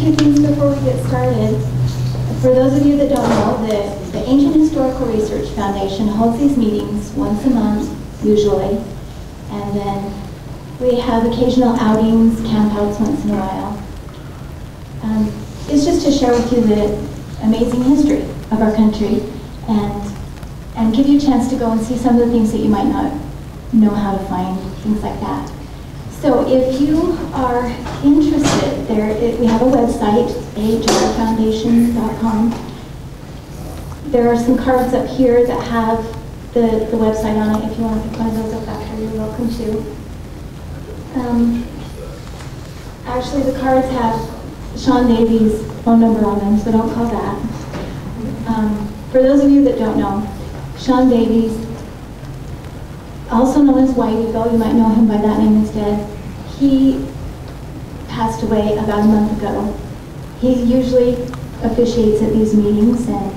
few things before we get started. For those of you that don't know, the Ancient Historical Research Foundation holds these meetings once a month, usually, and then we have occasional outings, campouts once in a while. It's just to share with you the amazing history of our country and give you a chance to go and see some of the things that you might not know how to find, things like that. So if you are interested, we have a website, ajrfoundation.com. There are some cards up here that have the website on it. If you want to pick one of those up after, you're welcome to. Actually, the cards have Sean Davies' phone number on them, so don't call that. For those of you that don't know, Sean Davies, also known as White Eagle, you might know him by that name instead, he passed away about a month ago. He usually officiates at these meetings and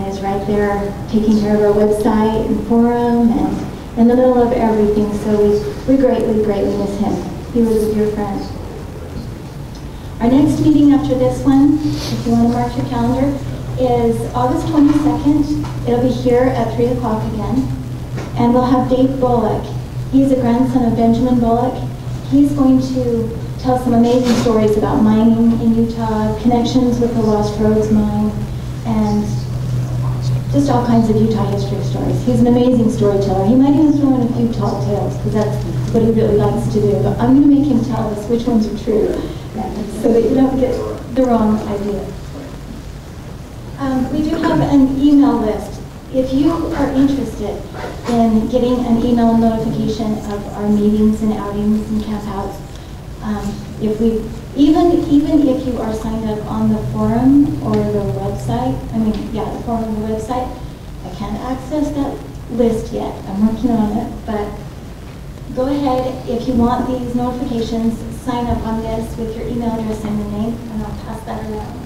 is right there taking care of our website and forum and in the middle of everything, so we greatly, greatly miss him. He was a dear friend. Our next meeting after this one, if you want to mark your calendar, is August 22nd. It'll be here at 3 o'clock again. And we'll have Dave Bullock. He's a grandson of Benjamin Bullock. He's going to tell some amazing stories about mining in Utah, connections with the Lost Roads mine, and just all kinds of Utah history stories. He's an amazing storyteller. He might even throw in a few tall tales, because that's what he really likes to do. But I'm going to make him tell us which ones are true, so that you don't get the wrong idea. We do have an email list. If you are interested in getting an email notification of our meetings and outings and campouts, even if you are signed up on the forum or the website, the forum or the website, I can't access that list yet. I'm working on it, but go ahead, if you want these notifications, sign up on this with your email address and your name, and I'll pass that around.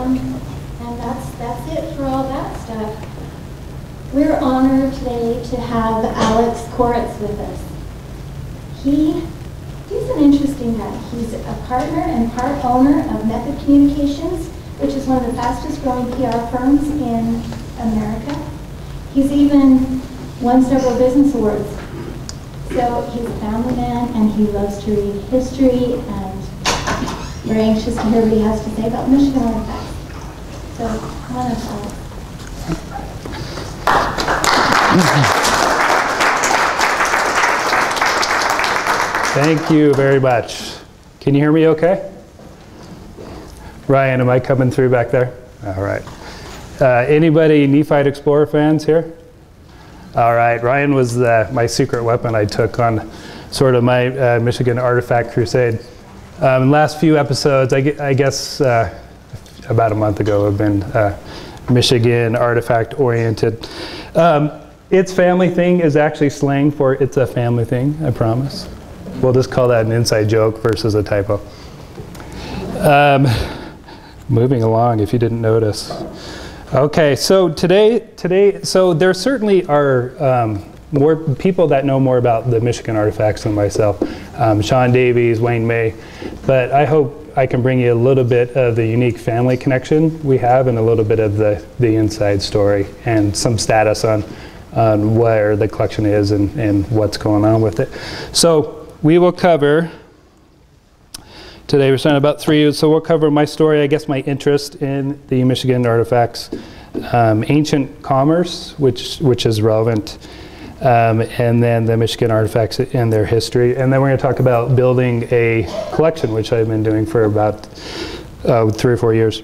And that's it for all that stuff. We're honored today to have Alex Koritz with us. He's an interesting guy. He's a partner and part owner of Method Communications, which is one of the fastest growing PR firms in America. He's even won several business awards. So he's a family man and he loves to read history, and we're anxious to hear what he has to say about Michigan artifacts. So, come on up, Alex. Thank you very much. Can you hear me okay? Ryan, am I coming through back there? All right. Anybody Nephite Explorer fans here? All right. Ryan was my secret weapon I took on sort of my Michigan artifact crusade. Last few episodes, I guess about a month ago, have been Michigan artifact oriented. Its family thing is actually slang for it's a family thing, I promise. We'll just call that an inside joke versus a typo. Moving along, if you didn't notice. Okay, so today, so there certainly are more people that know more about the Michigan artifacts than myself. Sean Davies, Wayne May, but I hope I can bring you a little bit of the unique family connection we have and a little bit of the inside story and some status on where the collection is and what's going on with it. So we will cover, today we're starting about 3, so we'll cover my story, I guess my interest in the Michigan artifacts, ancient commerce, which is relevant, and then the Michigan artifacts and their history. And then we're going to talk about building a collection, which I've been doing for about 3 or 4 years,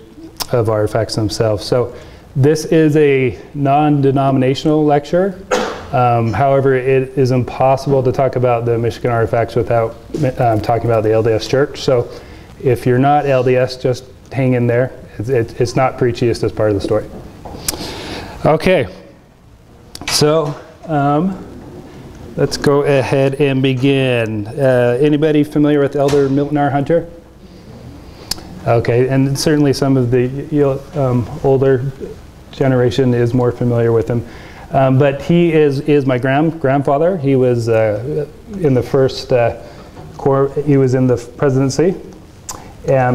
of artifacts themselves. So this is a non-denominational lecture. However, it is impossible to talk about the Michigan artifacts without talking about the LDS Church. So if you're not LDS, just hang in there. It's not preachy, it's just part of the story. Okay, so let's go ahead and begin. Anybody familiar with Elder Milton R. Hunter? Okay, and certainly some of the older generation is more familiar with him. But he is my grandfather. He was in the first corps. He was in the presidency.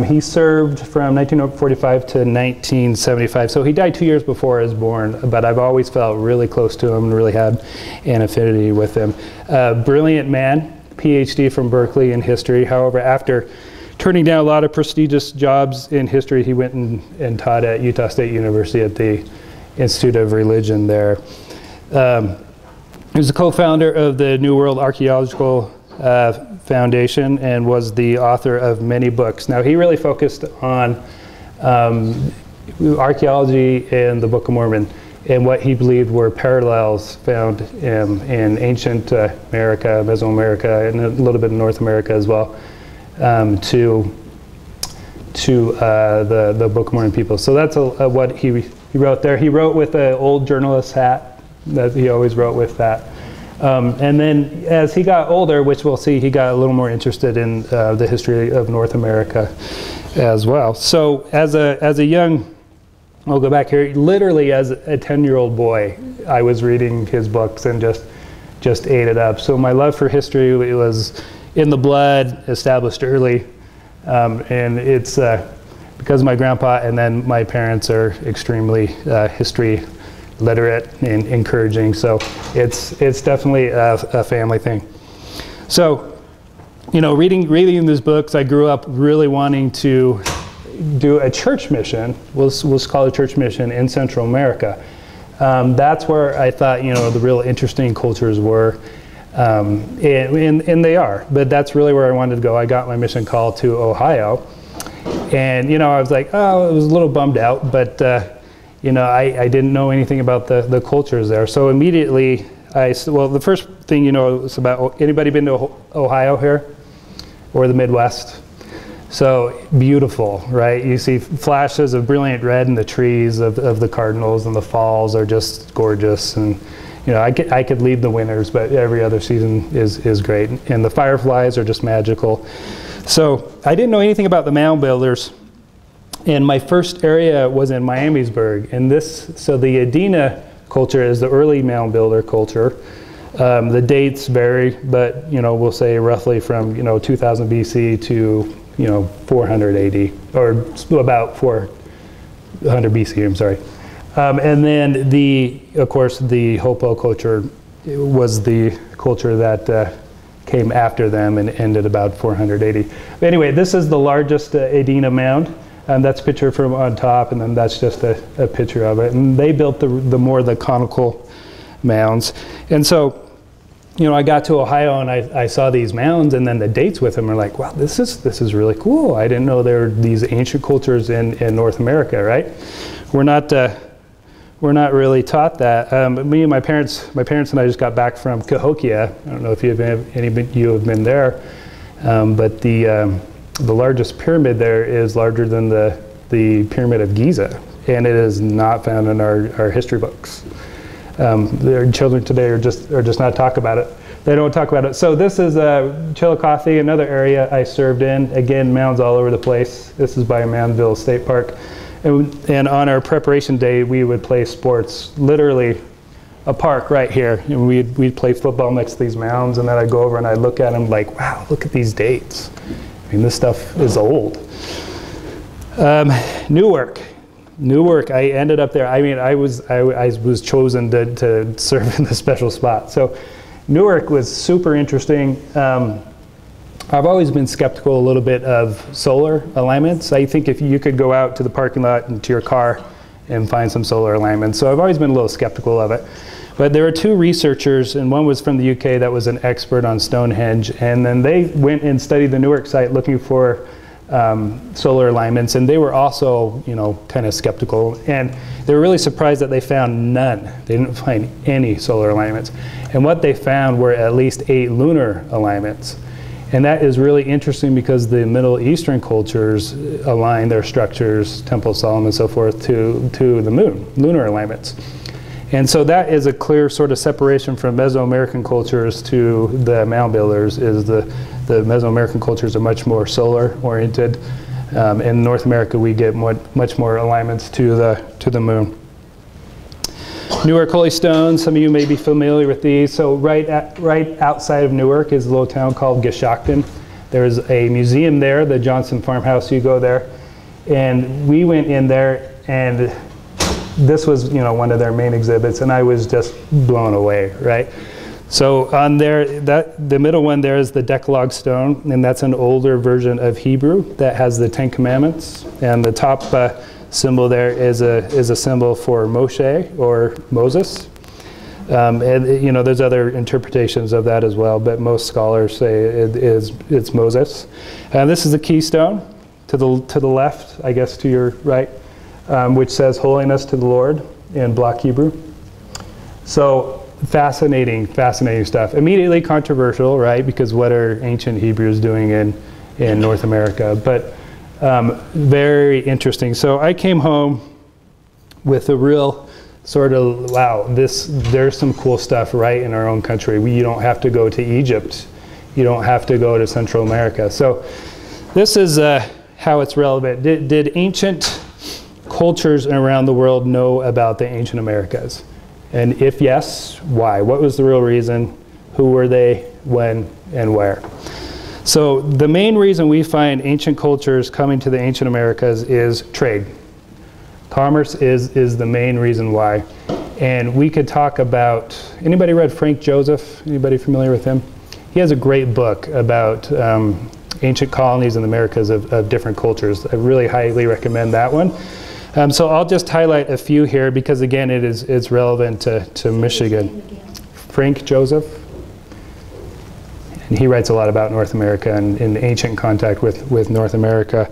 He served from 1945 to 1975. So he died 2 years before I was born, but I've always felt really close to him and really had an affinity with him. Brilliant man, PhD from Berkeley in history. However, after turning down a lot of prestigious jobs in history, he went and taught at Utah State University at the Institute of Religion there. He was a co-founder of the New World Archaeological Foundation and was the author of many books. Now, he really focused on archaeology and the Book of Mormon and what he believed were parallels found in ancient America, Mesoamerica, and a little bit in North America as well, to the Book of Mormon people. So that's what he wrote there. He wrote with an old journalist hat, that he always wrote with that. And then as he got older, which we'll see, he got a little more interested in the history of North America as well. So as a young, I'll go back here, literally as a 10-year-old boy, I was reading his books and just ate it up. So my love for history, it was in the blood, established early. And it's because my grandpa and then my parents are extremely history literate and encouraging, so it's definitely a family thing. So, you know, reading these books, I grew up really wanting to do a church mission. We'll call it a church mission in Central America. That's where I thought, you know, the real interesting cultures were, and they are. But that's really where I wanted to go. I got my mission call to Ohio, and you know, I was like, oh, I was a little bummed out, but. You know, I didn't know anything about the cultures there. So immediately, well, the first thing you know is about, anybody been to Ohio here? Or the Midwest? So beautiful, right? You see flashes of brilliant red in the trees of the cardinals, and the falls are just gorgeous. And, you know, I could leave the winters, but every other season is great. And the fireflies are just magical. So I didn't know anything about the Mound Builders. And my first area was in Miamisburg, and so the Edina culture is the early mound builder culture. The dates vary, but you know, we'll say roughly from 2000 BC to 400 AD, or about 400 BC. I'm sorry. And then of course the Hopewell culture was the culture that came after them and ended about 400 AD. But anyway, this is the largest Edina mound. That's a picture from on top, and then that's just a picture of it. And they built the more conical mounds. And so, you know, I got to Ohio and I saw these mounds, and then the dates with them are like, wow, this is really cool. I didn't know there were these ancient cultures in North America, right? We're not really taught that. Me and my parents and I just got back from Cahokia. I don't know if any of you have been there, but the largest pyramid there is larger than the Pyramid of Giza, and it is not found in our history books. Their children today are just not talk about it. They don't talk about it. So this is Chillicothe, another area I served in. Again, mounds all over the place. This is Bioman Ville State Park, and on our preparation day, we would play sports. Literally, a park right here, and we'd play football next to these mounds, and then I'd go over and I'd look at them like, wow, look at these dates. I mean, this stuff is old. Newark, I ended up there. I mean, I was chosen to serve in the special spot. So Newark was super interesting. I've always been skeptical a little bit of solar alignments. I think if you could go out to the parking lot and to your car and find some solar alignments. So I've always been a little skeptical of it. But there were two researchers, and one was from the UK that was an expert on Stonehenge, and then they went and studied the Newark site looking for solar alignments, and they were also, you know, kind of skeptical, and they were really surprised that they found none. They didn't find any solar alignments. And what they found were at least 8 lunar alignments. And that is really interesting because the Middle Eastern cultures align their structures, Temple of Solomon and so forth, to the moon, lunar alignments. And so that is a clear sort of separation from Mesoamerican cultures to the mound builders, is the Mesoamerican cultures are much more solar oriented. In North America, we get much more alignments to the moon. Newark Holy Stones, some of you may be familiar with these. So right outside of Newark is a little town called Geshockton. There's a museum there, the Johnson Farmhouse. You go there. And we went in there, and this was, one of their main exhibits, and I was just blown away, right? So on there, the middle one there is the Decalogue Stone, and that's an older version of Hebrew that has the Ten Commandments. And the top symbol there is a symbol for Moshe, or Moses. And there's other interpretations of that as well, but most scholars say it's Moses. And this is the keystone to the left, I guess to your right, which says "Holiness to the Lord" in block Hebrew. So fascinating stuff. Immediately controversial, right? Because what are ancient Hebrews doing in North America? But very interesting. So I came home with a real sort of, wow, there's some cool stuff right in our own country. You don't have to go to Egypt. You don't have to go to Central America. So this is how it's relevant. Did ancient cultures around the world know about the ancient Americas? And if yes, why? What was the real reason? Who were they, when, and where? So the main reason we find ancient cultures coming to the ancient Americas is trade. Commerce is the main reason why. And we could talk about, anybody read Frank Joseph? Anybody familiar with him? He has a great book about ancient colonies in the Americas of different cultures. I really highly recommend that one. So I'll just highlight a few here because again it's relevant to Michigan. Frank Joseph. And he writes a lot about North America and in ancient contact with North America.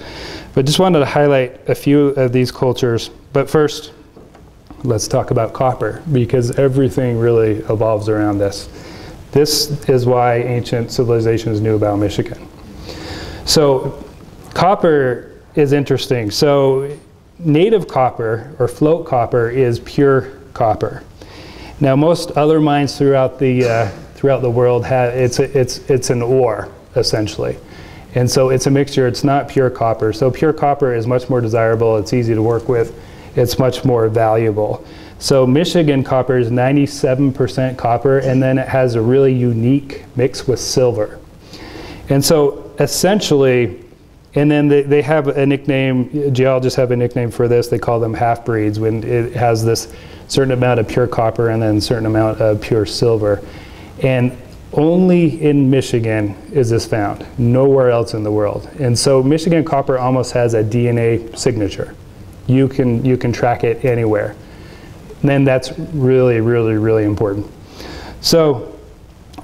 But just wanted to highlight a few of these cultures. But first, let's talk about copper because everything really evolves around this. This is why ancient civilizations knew about Michigan. So copper is interesting. So native copper or float copper is pure copper. Now most other mines throughout the world have it's an ore essentially, and so it's a mixture. It's not pure copper. So pure copper is much more desirable. It's easy to work with. It's much more valuable. So Michigan copper is 97% copper, and then it has a really unique mix with silver. And so essentially. And then they have a nickname, geologists have a nickname for this, they call them half-breeds, when it has this certain amount of pure copper and then a certain amount of pure silver. And only in Michigan is this found, nowhere else in the world. And so Michigan copper almost has a DNA signature. You can track it anywhere. And then that's really, really, really important. So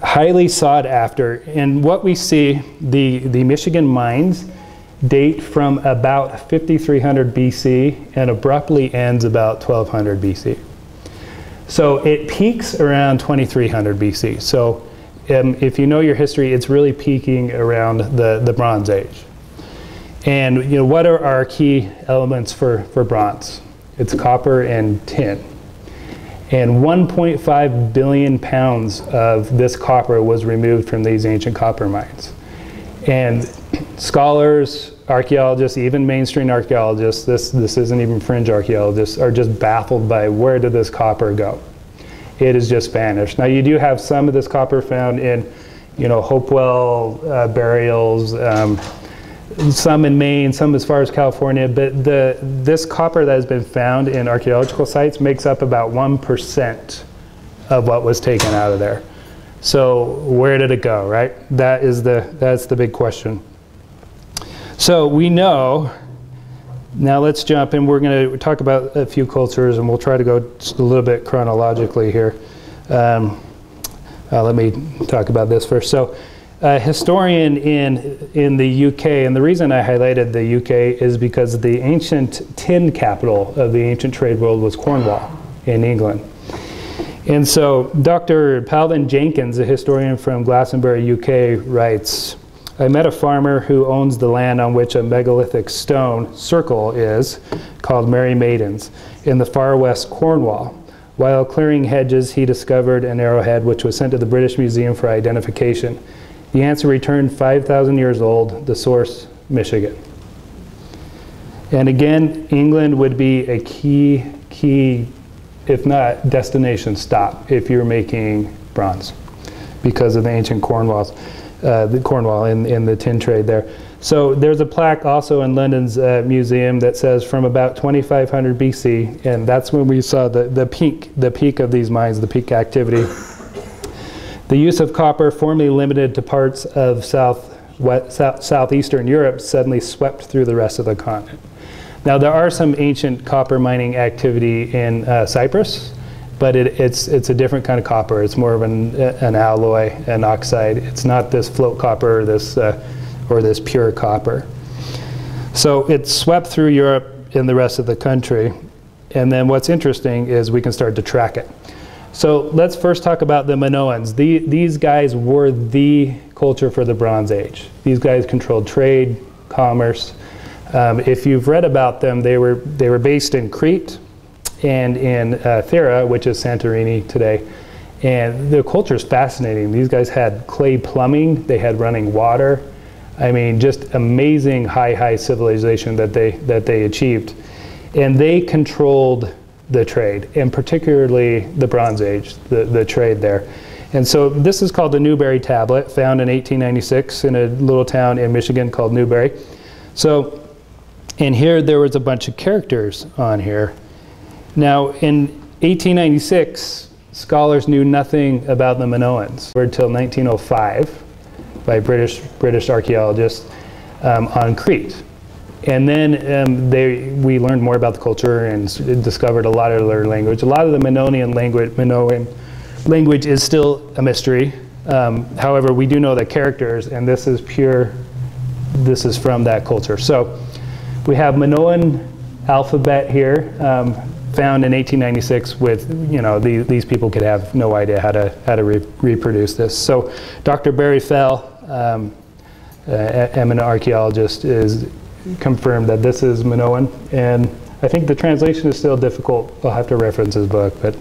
highly sought after, and what we see, the Michigan mines, date from about 5300 BC and abruptly ends about 1200 BC. So it peaks around 2300 BC. So if you know your history, it's really peaking around the Bronze Age. And what are our key elements for bronze? It's copper and tin. And 1.5 billion pounds of this copper was removed from these ancient copper mines. And scholars, archaeologists, even mainstream archaeologists, this isn't even fringe archaeologists, are just baffled by where did this copper go? It has just vanished. Now you do have some of this copper found in, Hopewell burials, some in Maine, some as far as California, but this copper that has been found in archaeological sites makes up about 1% of what was taken out of there. So where did it go, right? That's the big question. So we know, now let's jump in. We're going to talk about a few cultures and we'll try to go just a little bit chronologically here. Let me talk about this first. So a historian in the UK, and the reason I highlighted the UK is because the ancient tin capital of the ancient trade world was Cornwall in England. And so Dr. Palvin Jenkins, a historian from Glastonbury, UK, writes, I met a farmer who owns the land on which a megalithic stone circle is, called Mary Maiden's, in the far west Cornwall. While clearing hedges, he discovered an arrowhead which was sent to the British Museum for identification. The answer returned 5,000 years old, the source, Michigan. And again, England would be a key if not destination stop, if you're making bronze, because of the ancient Cornwall in the tin trade there. So there's a plaque also in London's museum that says from about 2500 BC, and that's when we saw the peak of these mines, the peak activity. The use of copper, formerly limited to parts of southeastern Europe, suddenly swept through the rest of the continent. Now there are some ancient copper mining activity in Cyprus, but it's a different kind of copper. It's more of an alloy, an oxide. It's not this float copper, or this pure copper. So it swept through Europe and the rest of the country. And then what's interesting is we can start to track it. So let's first talk about the Minoans. These guys were the culture for the Bronze Age. These guys controlled trade, commerce. If you've read about them, they were based in Crete and in Thera, which is Santorini today. And the culture is fascinating. These guys had clay plumbing, they had running water. I mean, just amazing high civilization that they achieved. And they controlled the trade, and particularly the Bronze Age, the trade there. And so this is called the Newbery Tablet, found in 1896 in a little town in Michigan called Newbery. So, and here there was a bunch of characters on here. Now, in 1896, scholars knew nothing about the Minoans until 1905 by British archaeologists on Crete. And then we learned more about the culture and discovered a lot of their language. A lot of the Minoan language is still a mystery. However, we do know the characters, and this is from that culture. So we have Minoan Alphabet here, found in 1896 with, these people could have no idea how to reproduce this. So Dr. Barry Fell, eminent archaeologist, is confirmed that this is Minoan, and I think the translation is still difficult. I'll have to reference his book, but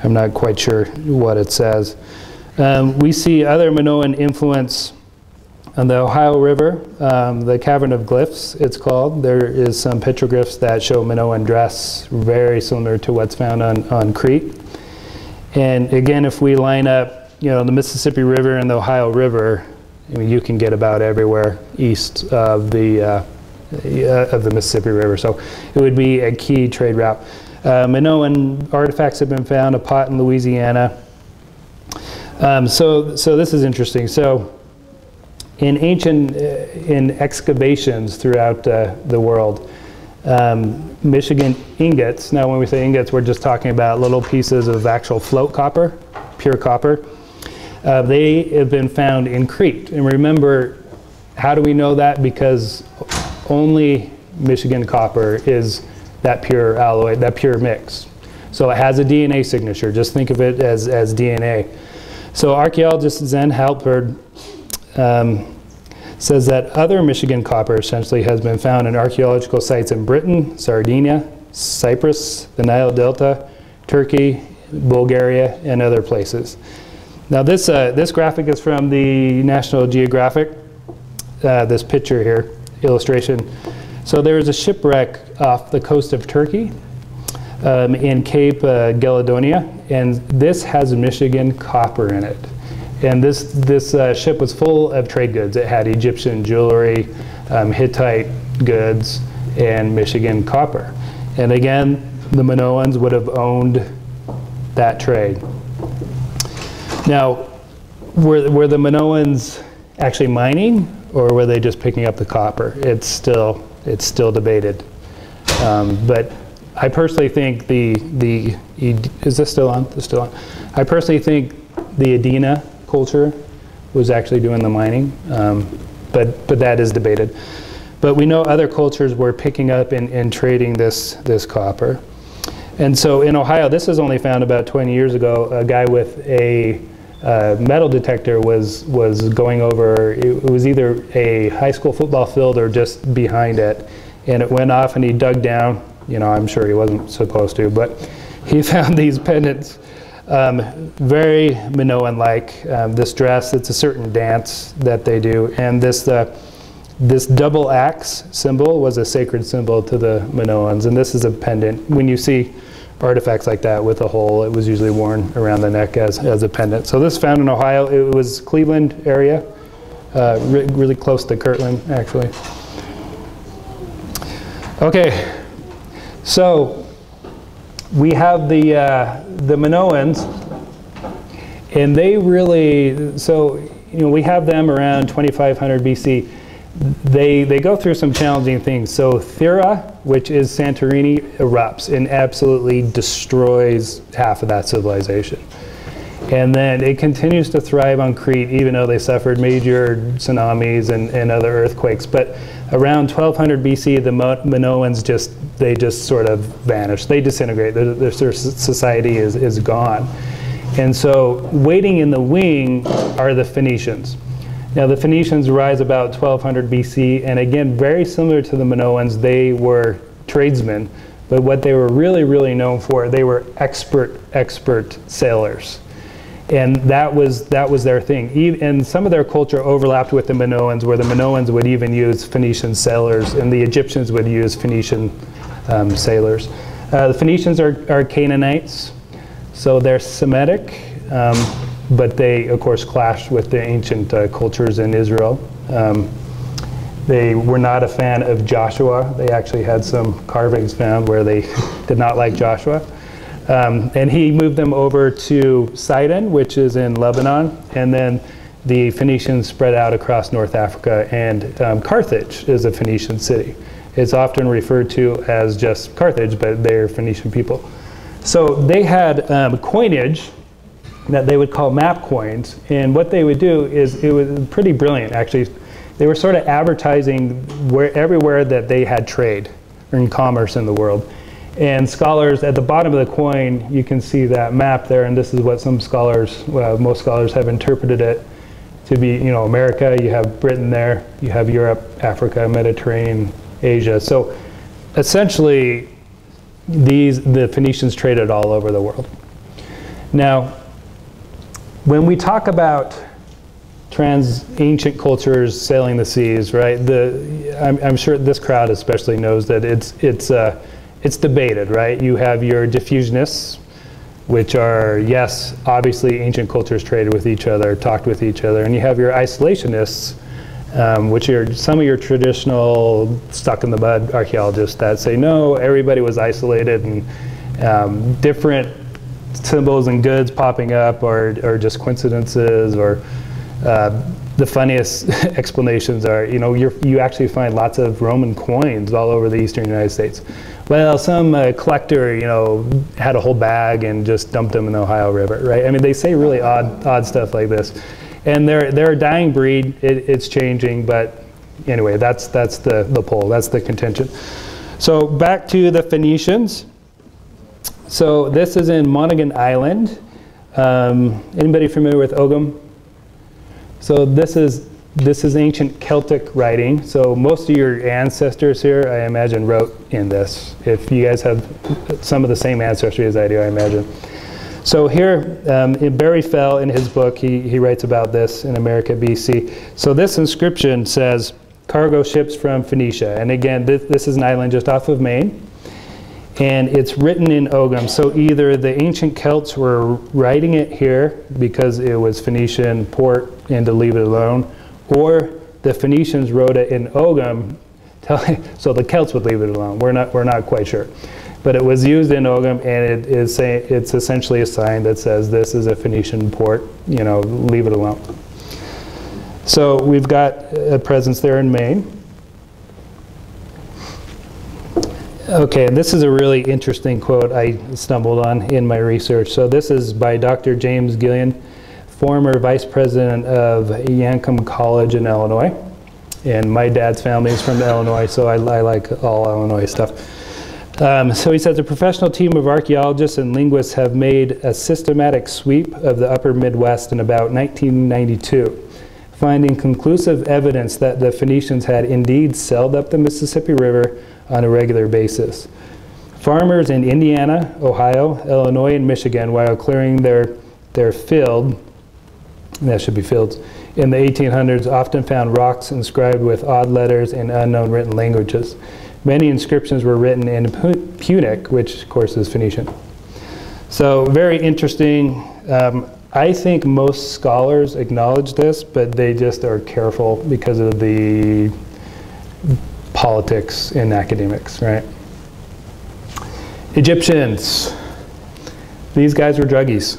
I'm not quite sure what it says. We see other Minoan influence on the Ohio River, the Cavern of Glyphs, it's called. There is some petroglyphs that show Minoan dress, very similar to what's found on Crete. And again, if we line up, the Mississippi River and the Ohio River, you can get about everywhere east of the Mississippi River. So it would be a key trade route. Minoan artifacts have been found, a pot in Louisiana. So this is interesting. So in excavations throughout the world, Michigan ingots, now when we say ingots, we're just talking about little pieces of actual float copper, pure copper. They have been found in Crete. And remember, how do we know that? Because only Michigan copper is that pure alloy, that pure mix. So it has a DNA signature. Just think of it as DNA. So archaeologist Zen Halpern says that other Michigan copper essentially has been found in archaeological sites in Britain, Sardinia, Cyprus, the Nile Delta, Turkey, Bulgaria, and other places. Now this graphic is from the National Geographic, this picture here, illustration. So there is a shipwreck off the coast of Turkey in Cape Galedonia, and this has Michigan copper in it. And this ship was full of trade goods. It had Egyptian jewelry, Hittite goods, and Michigan copper. And again, the Minoans would have owned that trade. Now, were the Minoans actually mining, or were they just picking up the copper? It's still debated. But I personally think is this still on? This is still on. I personally think the Edina culture was actually doing the mining, but that is debated. But we know other cultures were picking up and trading this copper. And so in Ohio, this was only found about 20 years ago. A guy with a metal detector was going over, it was either a high school football field or just behind it, and it went off and he dug down. I'm sure he wasn't supposed to, but he found these pendants, very Minoan-like. This dress, it's a certain dance that they do, and this double axe symbol was a sacred symbol to the Minoans, and this is a pendant. When you see artifacts like that with a hole. It was usually worn around the neck as a pendant. So this is found in Ohio. It was Cleveland area, really close to Kirtland, actually. Okay, so we have the Minoans, and they really, so we have them around 2500 BC. They go through some challenging things. So Thera, which is Santorini, erupts and absolutely destroys half of that civilization. And then it continues to thrive on Crete, even though they suffered major tsunamis and other earthquakes. But around 1200 BC, the Minoans just sort of vanish. They disintegrate. Their society is gone. And so waiting in the wing are the Phoenicians. Now the Phoenicians rise about 1200 BC, and again, very similar to the Minoans, they were tradesmen. But what they were really known for, they were expert sailors. And that was their thing. And some of their culture overlapped with the Minoans, where the Minoans would even use Phoenician sailors, and the Egyptians would use Phoenician sailors. The Phoenicians are Canaanites, so they're Semitic, but they, of course, clashed with the ancient cultures in Israel. They were not a fan of Joshua. They actually had some carvings found where they did not like Joshua. And he moved them over to Sidon, which is in Lebanon, and then the Phoenicians spread out across North Africa, and Carthage is a Phoenician city. It's often referred to as just Carthage, but they're Phoenician people. So they had coinage that they would call map coins, and what they would do is, it was pretty brilliant actually. They were sort of advertising everywhere that they had trade or in commerce in the world. And scholars, at the bottom of the coin, you can see that map there, and this is what some scholars, most scholars have interpreted it to be, America, you have Britain there, you have Europe, Africa, Mediterranean, Asia. So essentially, the Phoenicians traded all over the world. Now, when we talk about ancient cultures sailing the seas, right? I'm sure this crowd especially knows that it's debated, right? You have your diffusionists, which are, yes, obviously ancient cultures traded with each other, talked with each other, and you have your isolationists, which are some of your traditional stuck-in-the-mud archaeologists that say, no, everybody was isolated, and different symbols and goods popping up or just coincidences, or the funniest explanations are, you actually find lots of Roman coins all over the eastern United States. Well, some collector, had a whole bag and just dumped them in the Ohio River, right? I mean, they say really odd stuff like this. And they're a dying breed. It's changing, but anyway, that's the poll. That's the contention. So back to the Phoenicians. So this is in Monaghan Island. Anybody familiar with Ogham? So this is ancient Celtic writing. So most of your ancestors here, I imagine, wrote in this. If you guys have some of the same ancestry as I do, I imagine. So here, in Barry Fell, in his book, he writes about this in America, BC. So this inscription says, cargo ships from Phoenicia. And again, this is an island just off of Maine. And it's written in Ogham. So either the ancient Celts were writing it here because it was Phoenician port and to leave it alone, or the Phoenicians wrote it in Ogham, so the Celts would leave it alone. We're not quite sure. But it was used in Ogham, and it's essentially a sign that says this is a Phoenician port, leave it alone. So we've got a presence there in Maine. Okay, and this is a really interesting quote I stumbled on in my research. So this is by Dr. James Gillian, former vice president of Yankton College in Illinois. And my dad's family is from Illinois, so I like all Illinois stuff. So he says, a professional team of archaeologists and linguists have made a systematic sweep of the upper Midwest in about 1992, finding conclusive evidence that the Phoenicians had indeed sailed up the Mississippi River on a regular basis. Farmers in Indiana, Ohio, Illinois, and Michigan, while clearing their field, that should be fields, in the 1800s often found rocks inscribed with odd letters in unknown written languages. Many inscriptions were written in Punic, which of course is Phoenician. So very interesting. I think most scholars acknowledge this, but they just are careful because of the politics in academics, right? Egyptians. These guys were druggies.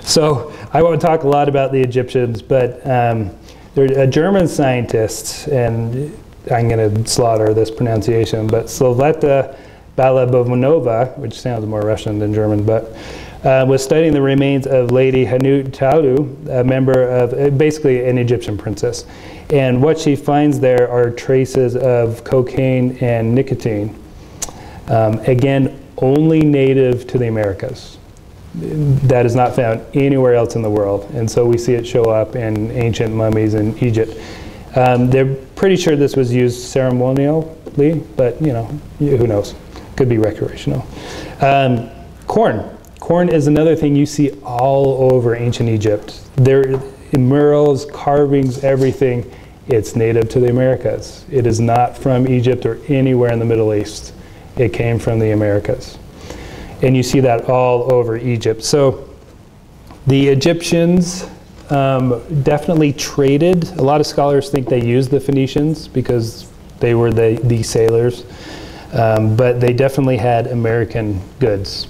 So I won't talk a lot about the Egyptians, but they're a German scientist, and I'm going to slaughter this pronunciation, but Sloveta Balabovanova, which sounds more Russian than German, but was studying the remains of Lady Hanutalu, a member of basically an Egyptian princess. And what she finds there are traces of cocaine and nicotine. Again, only native to the Americas. That is not found anywhere else in the world. And so we see it show up in ancient mummies in Egypt. They're pretty sure this was used ceremonially, but you know, who knows? Could be recreational. Corn. Corn is another thing you see all over ancient Egypt. There in murals, carvings, everything. It's native to the Americas. It is not from Egypt or anywhere in the Middle East. It came from the Americas. And you see that all over Egypt. So the Egyptians definitely traded. A lot of scholars think they used the Phoenicians because they were the sailors. But they definitely had American goods.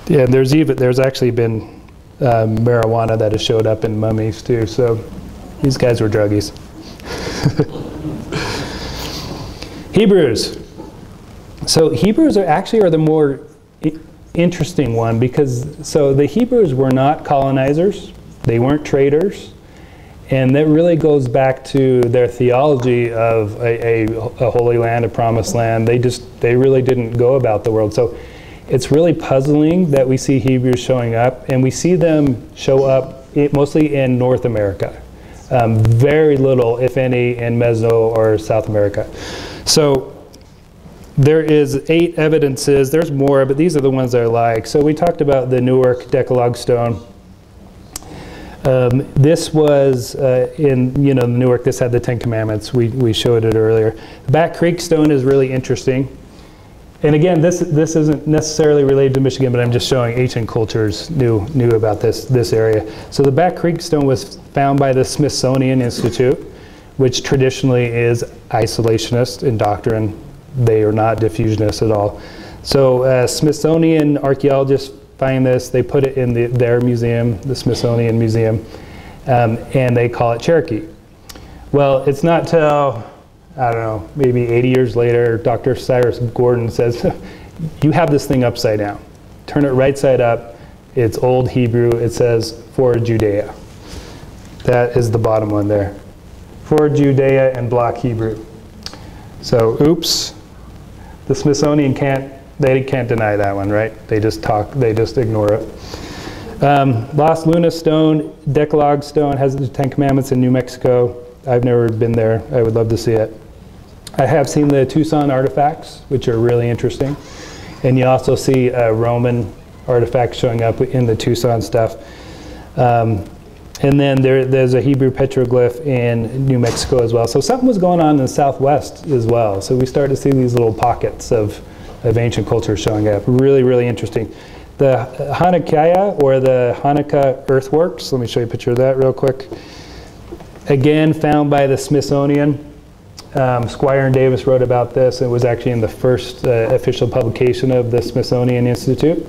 Yeah, there's actually been marijuana that has showed up in mummies too. So these guys were druggies. Hebrews. So Hebrews are the more interesting one because so the Hebrews were not colonizers. They weren't traders. And that really goes back to their theology of a holy land, a promised land. They really didn't go about the world. So it's really puzzling that we see Hebrews showing up, and we see them show up mostly in North America. Very little, if any, in Meso or South America. So there is 8 evidences. There's more, but these are the ones I like. So we talked about the Newark Decalogue Stone. This was in Newark. This had the 10 Commandments. We showed it earlier. The Back Creek Stone is really interesting. And again, this isn't necessarily related to Michigan, but I'm just showing ancient cultures knew about this area. So the Back Creek Stone was found by the Smithsonian Institute, which traditionally is isolationist in doctrine. They are not diffusionists at all. So Smithsonian archaeologists find this, they put it in their museum, the Smithsonian Museum, and they call it Cherokee. Well, it's not till, I don't know, maybe 80 years later, Dr. Cyrus Gordon says, you have this thing upside down. Turn it right side up. It's Old Hebrew. It says, for Judea. That is the bottom one there. For Judea and block Hebrew. So, oops. The Smithsonian they can't deny that one, right? They just ignore it. Las Lunas Stone, Decalogue Stone, has the 10 Commandments in New Mexico. I've never been there. I would love to see it. I have seen the Tucson artifacts, which are really interesting. And you also see Roman artifacts showing up in the Tucson stuff. And then there's a Hebrew petroglyph in New Mexico as well. So something was going on in the Southwest as well. So we start to see these little pockets of ancient culture showing up. Really, really interesting. The Hanukkah, or the Hanukkah earthworks, let me show you a picture of that real quick. Again, found by the Smithsonian. Squire and Davis wrote about this. It was actually in the first official publication of the Smithsonian Institute.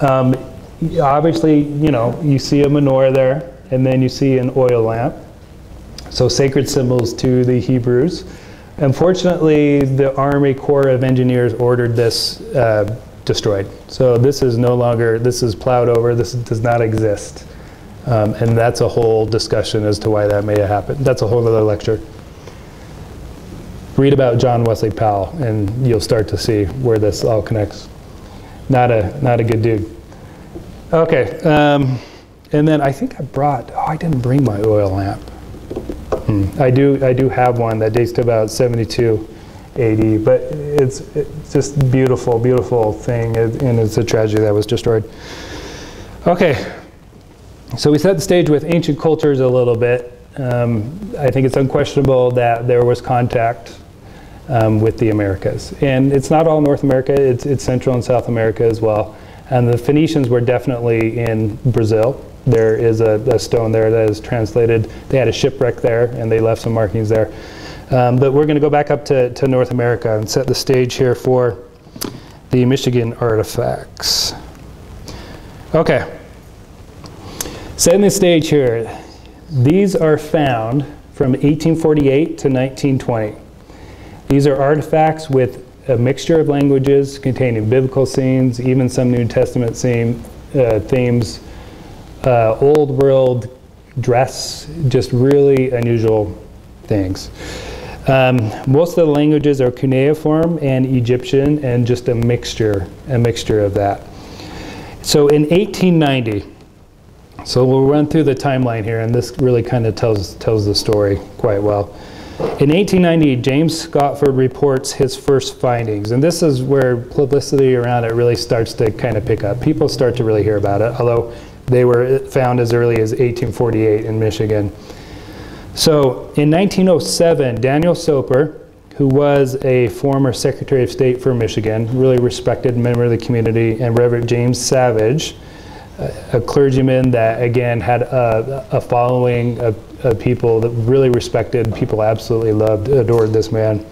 Obviously, you see a menorah there, and then you see an oil lamp. So sacred symbols to the Hebrews. Unfortunately, the Army Corps of Engineers ordered this destroyed. So this is no longer, this is plowed over, this does not exist. And that's a whole discussion as to why that may have happened. That's a whole other lecture. Read about John Wesley Powell, and you'll start to see where this all connects. Not a good dude. Okay, and then I think I didn't bring my oil lamp. I do have one that dates to about 72 AD, but it's just beautiful, beautiful thing, and it's a tragedy that was destroyed. Okay, so we set the stage with ancient cultures a little bit. I think it's unquestionable that there was contact with the Americas. And it's not all North America, it's Central and South America as well. And the Phoenicians were definitely in Brazil. There is a stone there that is translated. They had a shipwreck there, and they left some markings there. But we're going to go back up to North America and set the stage here for the Michigan artifacts. Okay. Setting the stage here. These are found from 1848 to 1920. These are artifacts with a mixture of languages containing biblical scenes, even some New Testament themes, old world dress, just really unusual things. Most of the languages are cuneiform and Egyptian, and just a mixture of that. So in 1890, so we'll run through the timeline here, and this really kind of tells the story quite well. In 1890, James Scotford reports his first findings, and this is where publicity around it really starts to kind of pick up. People start to really hear about it, although they were found as early as 1848 in Michigan. So in 1907, Daniel Soper, who was a former Secretary of State for Michigan, really respected member of the community, and Reverend James Savage, a clergyman that again had a following of people that really respected, people absolutely loved, adored this man.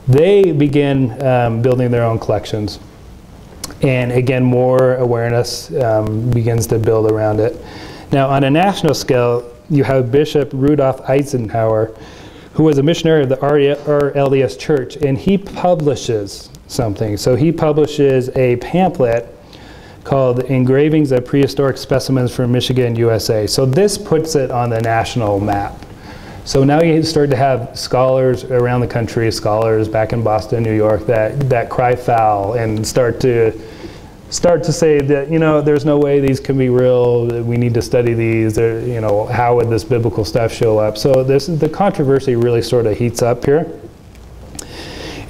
They began building their own collections. And again, more awareness begins to build around it. Now, on a national scale, you have Bishop Rudolph Eisenhower, who was a missionary of the RLDS Church, and he publishes something. So he publishes a pamphlet called Engravings of Prehistoric Specimens from Michigan, USA. So this puts it on the national map. So now you start to have scholars around the country, scholars back in Boston, New York, that cry foul and start to say that, you know, there's no way these can be real, we need to study these, you know, how would this biblical stuff show up? So the controversy really sort of heats up here.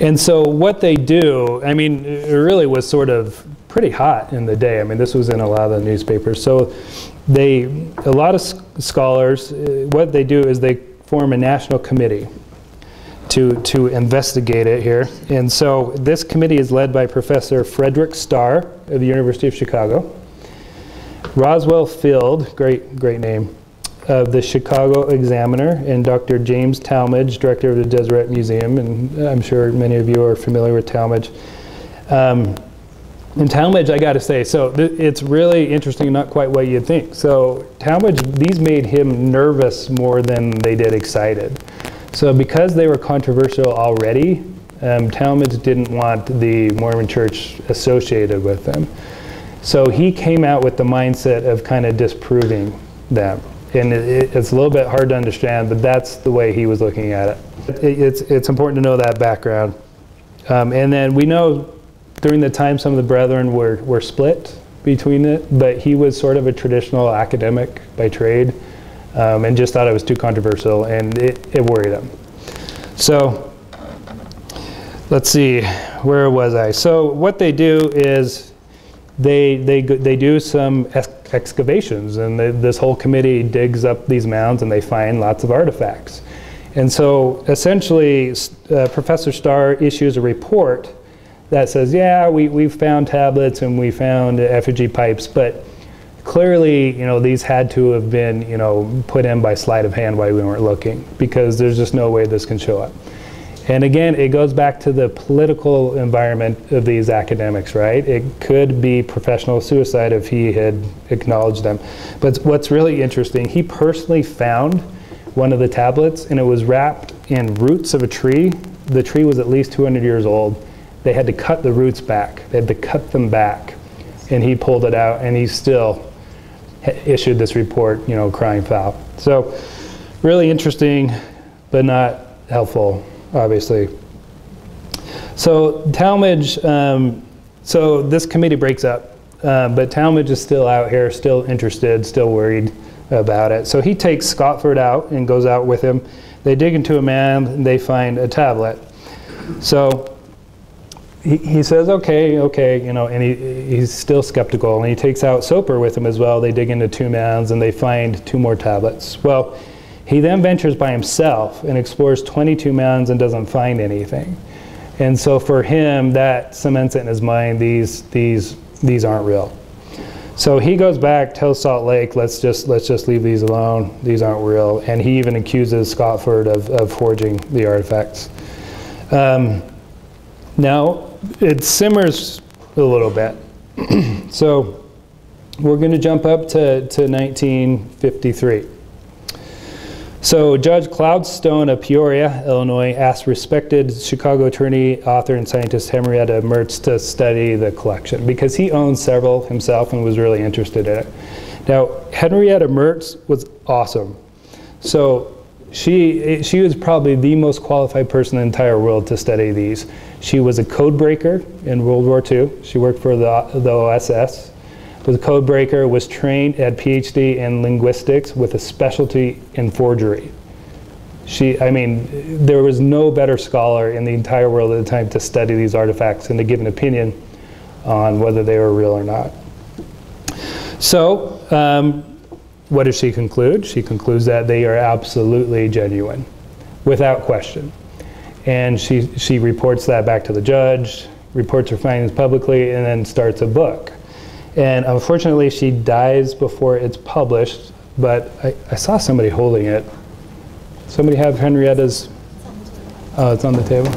And so what they do, I mean, it really was sort of pretty hot in the day. I mean, this was in a lot of the newspapers. So a lot of scholars, what they do is they form a national committee to investigate it here. And so this committee is led by Professor Frederick Starr of the University of Chicago, Roswell Field, great name, of the Chicago Examiner, and Dr. James Talmage, director of the Deseret Museum, and I'm sure many of you are familiar with Talmage. And Talmage, I got to say, so it's really interesting, not quite what you'd think. So Talmage, these made him nervous more than they did excited. So because they were controversial already, Talmage didn't want the Mormon Church associated with them. So he came out with the mindset of kind of disproving them. And it's a little bit hard to understand, but that's the way he was looking at it. It's important to know that background. And then we know during the time some of the brethren were split between it, but he was sort of a traditional academic by trade, and just thought it was too controversial, and it worried him. So let's see, where was I? So what they do is they do some excavations, and this whole committee digs up these mounds and they find lots of artifacts. And so essentially Professor Starr issues a report that says, yeah, we found tablets and we found effigy pipes, but clearly, you know, these had to have been, you know, put in by sleight of hand while we weren't looking, because there's just no way this can show up. And again, it goes back to the political environment of these academics, right? It could be professional suicide if he had acknowledged them. But what's really interesting, he personally found one of the tablets, and it was wrapped in roots of a tree. The tree was at least 200 years old. They had to cut the roots back. They had to cut them back. And he pulled it out, and he still issued this report, you know, crying foul. So really interesting, but not helpful, obviously. So Talmage, so this committee breaks up, but Talmage is still out here, still interested, still worried about it. So he takes Scotford out and goes out with him. They dig into a mound and they find a tablet. So he says, okay, you know, and he's still skeptical, and he takes out Soper with him as well. They dig into 2 mounds and they find 2 more tablets. Well, He then ventures by himself and explores 22 mounds and doesn't find anything. And so for him, that cements it in his mind, these aren't real. So he goes back, tells Salt Lake, let's just leave these alone. These aren't real. And he even accuses Scotford of forging the artifacts. Now, it simmers a little bit. So we're going to jump up to 1953. So Judge Cloud Stone of Peoria, Illinois, asked respected Chicago attorney, author, and scientist Henrietta Mertz to study the collection because he owned several himself and was really interested in it. Now, Henrietta Mertz was awesome. So she was probably the most qualified person in the entire world to study these. She was a code breaker in World War II. She worked for the OSS. Was a code breaker, was trained at PhD in linguistics with a specialty in forgery. I mean, there was no better scholar in the entire world at the time to study these artifacts and to give an opinion on whether they were real or not. So, what does she conclude? She concludes that they are absolutely genuine, without question. And she reports that back to the judge, reports her findings publicly, and then starts a book. And unfortunately, she dies before it's published, but I saw somebody holding it. Somebody have Henrietta's? Oh, it's on the table?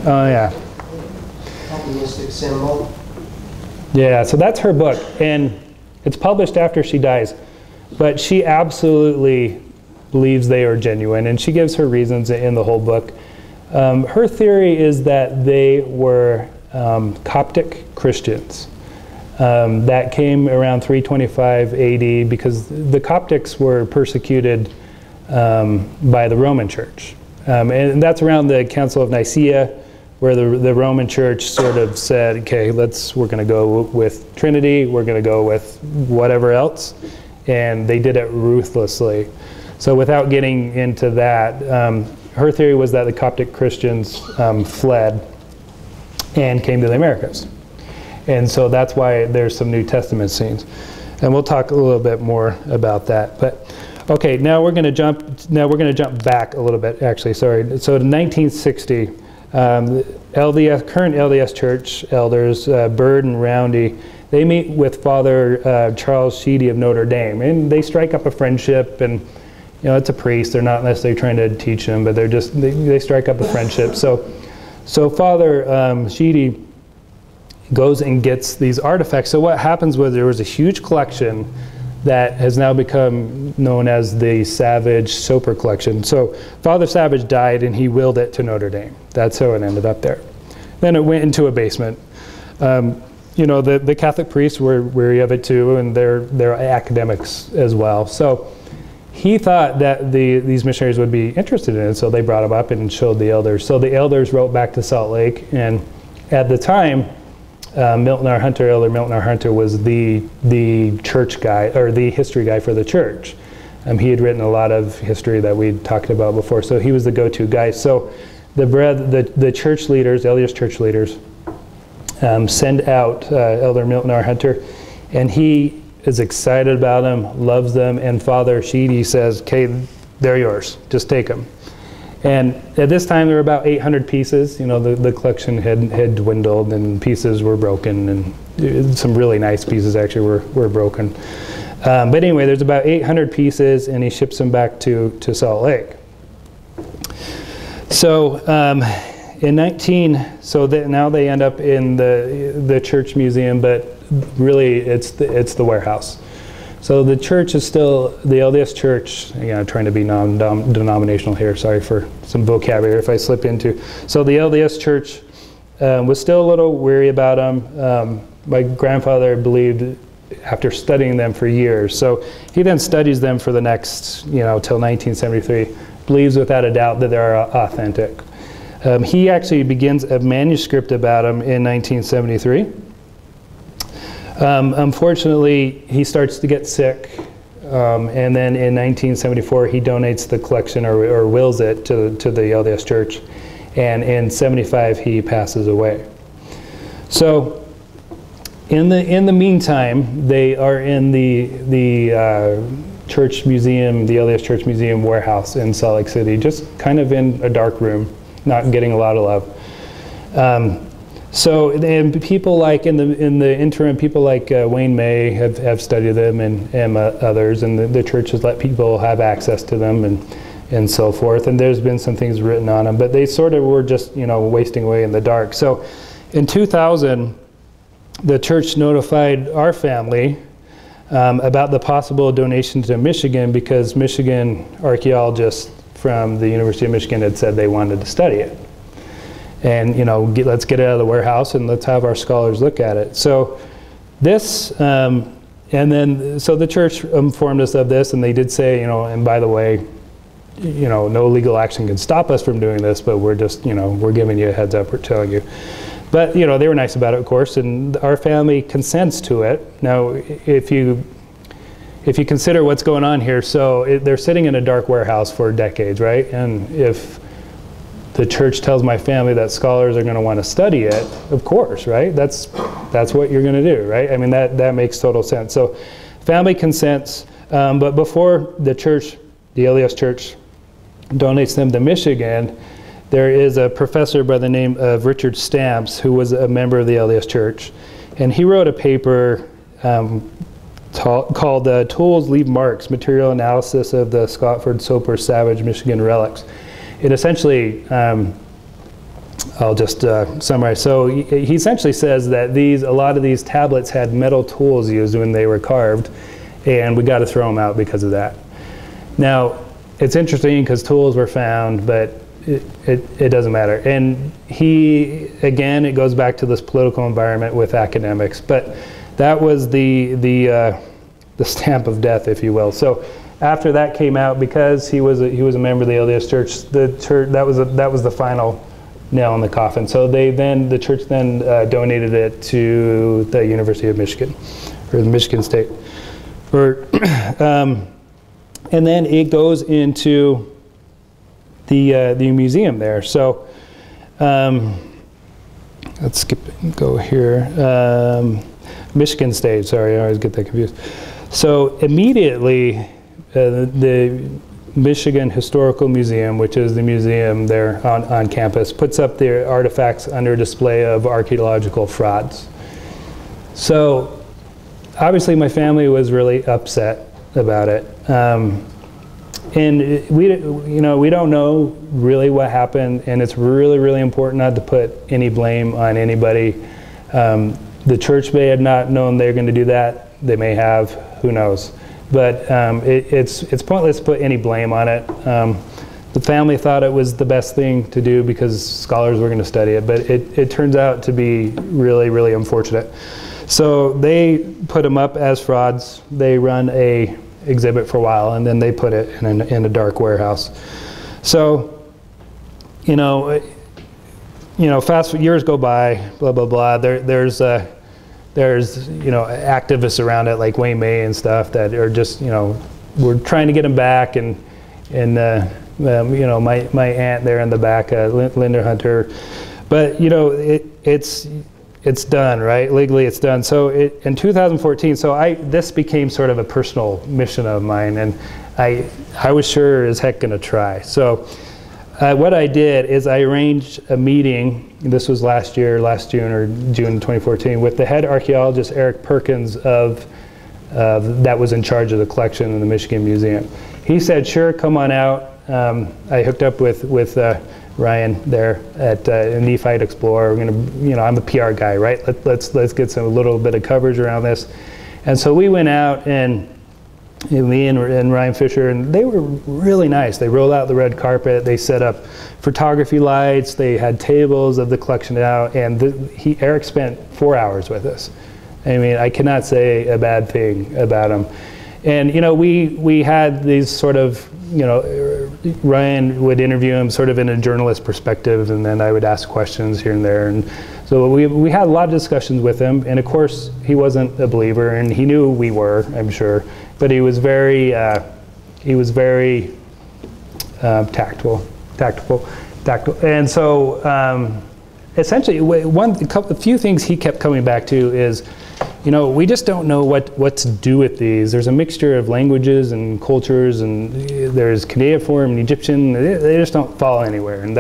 Oh, yeah. Mystic symbol. Yeah, so that's her book, and it's published after she dies. But she absolutely believes they are genuine, and she gives her reasons in the whole book. Her theory is that they were Coptic Christians. That came around 325 AD because the Coptics were persecuted by the Roman Church. And that's around the Council of Nicaea, where the Roman Church sort of said, okay, we're going to go with Trinity, we're going to go with whatever else. And they did it ruthlessly. So without getting into that, her theory was that the Coptic Christians fled and came to the Americas. And so that's why there's some New Testament scenes. And we'll talk a little bit more about that. But okay, now we're going to jump back a little bit, actually, sorry. So in 1960, current LDS Church elders, Bird and Roundy, they meet with Father Charles Sheedy of Notre Dame, and they strike up a friendship. And it's a priest, they're not necessarily trying to teach him, but they strike up a friendship. So Father Sheedy goes and gets these artifacts. So what happens was there was a huge collection that has now become known as the Savage Soper collection. So Father Savage died and he willed it to Notre Dame. That's how it ended up there. Then it went into a basement. The Catholic priests were wary of it too, and they're academics as well. So he thought that these missionaries would be interested in it, so they brought him up and showed the elders. So the elders wrote back to Salt Lake, and at the time, Milton R. Hunter, Elder Milton R. Hunter, was the church guy, or the history guy for the church. He had written a lot of history that we'd talked about before, so he was the go-to guy. So the church leaders, LDS church leaders, send out Elder Milton R. Hunter, and he is excited about them, loves them, and Father Sheedy says, okay, they're yours, just take them. And at this time, there were about 800 pieces. The collection had dwindled, and pieces were broken, and some really nice pieces actually were broken. But anyway, there's about 800 pieces, and he ships them back to Salt Lake. So now they end up in the church museum, but really it's the warehouse. So the church is still, the LDS church, trying to be non-denominational here, sorry for some vocabulary if I slip into. So the LDS church was still a little weary about them. My grandfather believed, after studying them for years, so he then studies them for the next, till 1973, believes without a doubt that they're authentic. He actually begins a manuscript about them in 1973. Unfortunately, he starts to get sick, and then in 1974 he donates the collection or wills it to the LDS Church, and in 75 he passes away. So in the meantime, they are in the church museum, the LDS Church Museum warehouse in Salt Lake City, just kind of in a dark room, not getting a lot of love. So, and people like in the interim, people like Wayne May have studied them, and others, and the church has let people have access to them and so forth. And there's been some things written on them, but they sort of were just, you know, wasting away in the dark. So, in 2000, the church notified our family about the possible donation to Michigan, because Michigan archaeologists from the University of Michigan had said they wanted to study it. And, you know, let's get it out of the warehouse and let's have our scholars look at it. So this, and then, so the church informed us of this, and they did say, you know, and by the way, you know, no legal action can stop us from doing this, but we're just, you know, we're giving you a heads up, we're telling you. But, you know, they were nice about it, of course, and our family consents to it. Now, if you consider what's going on here, so they're sitting in a dark warehouse for decades, right? And if the church tells my family that scholars are going to want to study it, of course, right? That's what you're going to do, right? I mean, that makes total sense. So family consents, but before the church, the LDS Church, donates them to Michigan, there is a professor by the name of Richard Stamps, who was a member of the LDS Church, and he wrote a paper called Tools Leave Marks, Material Analysis of the Scotford Soper Savage Michigan Relics. It essentially, I'll just summarize. So he essentially says that a lot of these tablets had metal tools used when they were carved, and we got to throw them out because of that. Now, it's interesting because tools were found, but it doesn't matter. And again, it goes back to this political environment with academics, but that was the stamp of death, if you will. So after that came out, because he was a member of the LDS Church, that was the final nail in the coffin. So the church then donated it to the University of Michigan, or the Michigan State, and then it goes into the museum there. So let's go here. Michigan State. Sorry, I always get that confused. So immediately, the Michigan Historical Museum, which is the museum there on campus, puts up their artifacts under display of archaeological frauds. So obviously my family was really upset about it. And we don't know really what happened, and it's really, really important not to put any blame on anybody. The church may have not known they were going to do that. They may have, who knows. But it's pointless to put any blame on it. The family thought it was the best thing to do because scholars were going to study it, but it turns out to be really, really unfortunate. So they put them up as frauds. They run a exhibit for a while, and then they put it in a dark warehouse. So, fast years go by, blah blah blah. There's activists around it like Wayne May and stuff that are just we're trying to get them back, and my aunt there in the back, Linda Hunter, but it's done, right? Legally, it's done. So in 2014, this became sort of a personal mission of mine, and I was sure as heck going to try. So what I did is I arranged a meeting. This was last June or June 2014, with the head archaeologist Eric Perkins that was in charge of the collection in the Michigan Museum. He said, "Sure, come on out." I hooked up with Ryan there at Nephite Explorer. We're gonna, I'm the PR guy, right? Let's get a little bit of coverage around this. And so we went out, and me and Ryan Fisher, and they were really nice. They rolled out the red carpet. They set up photography lights. They had tables of the collection out, and Eric spent 4 hours with us. I mean, I cannot say a bad thing about him. And we had these sort of, Ryan would interview him sort of in a journalist perspective, and then I would ask questions here and there. And so we had a lot of discussions with him, and of course he wasn't a believer, and he knew we were, I'm sure, but he was very tactful. And so essentially, a few things he kept coming back to is, you know, we just don't know what to do with these. There's a mixture of languages and cultures, and there's cuneiform and Egyptian. They just don't fall anywhere, and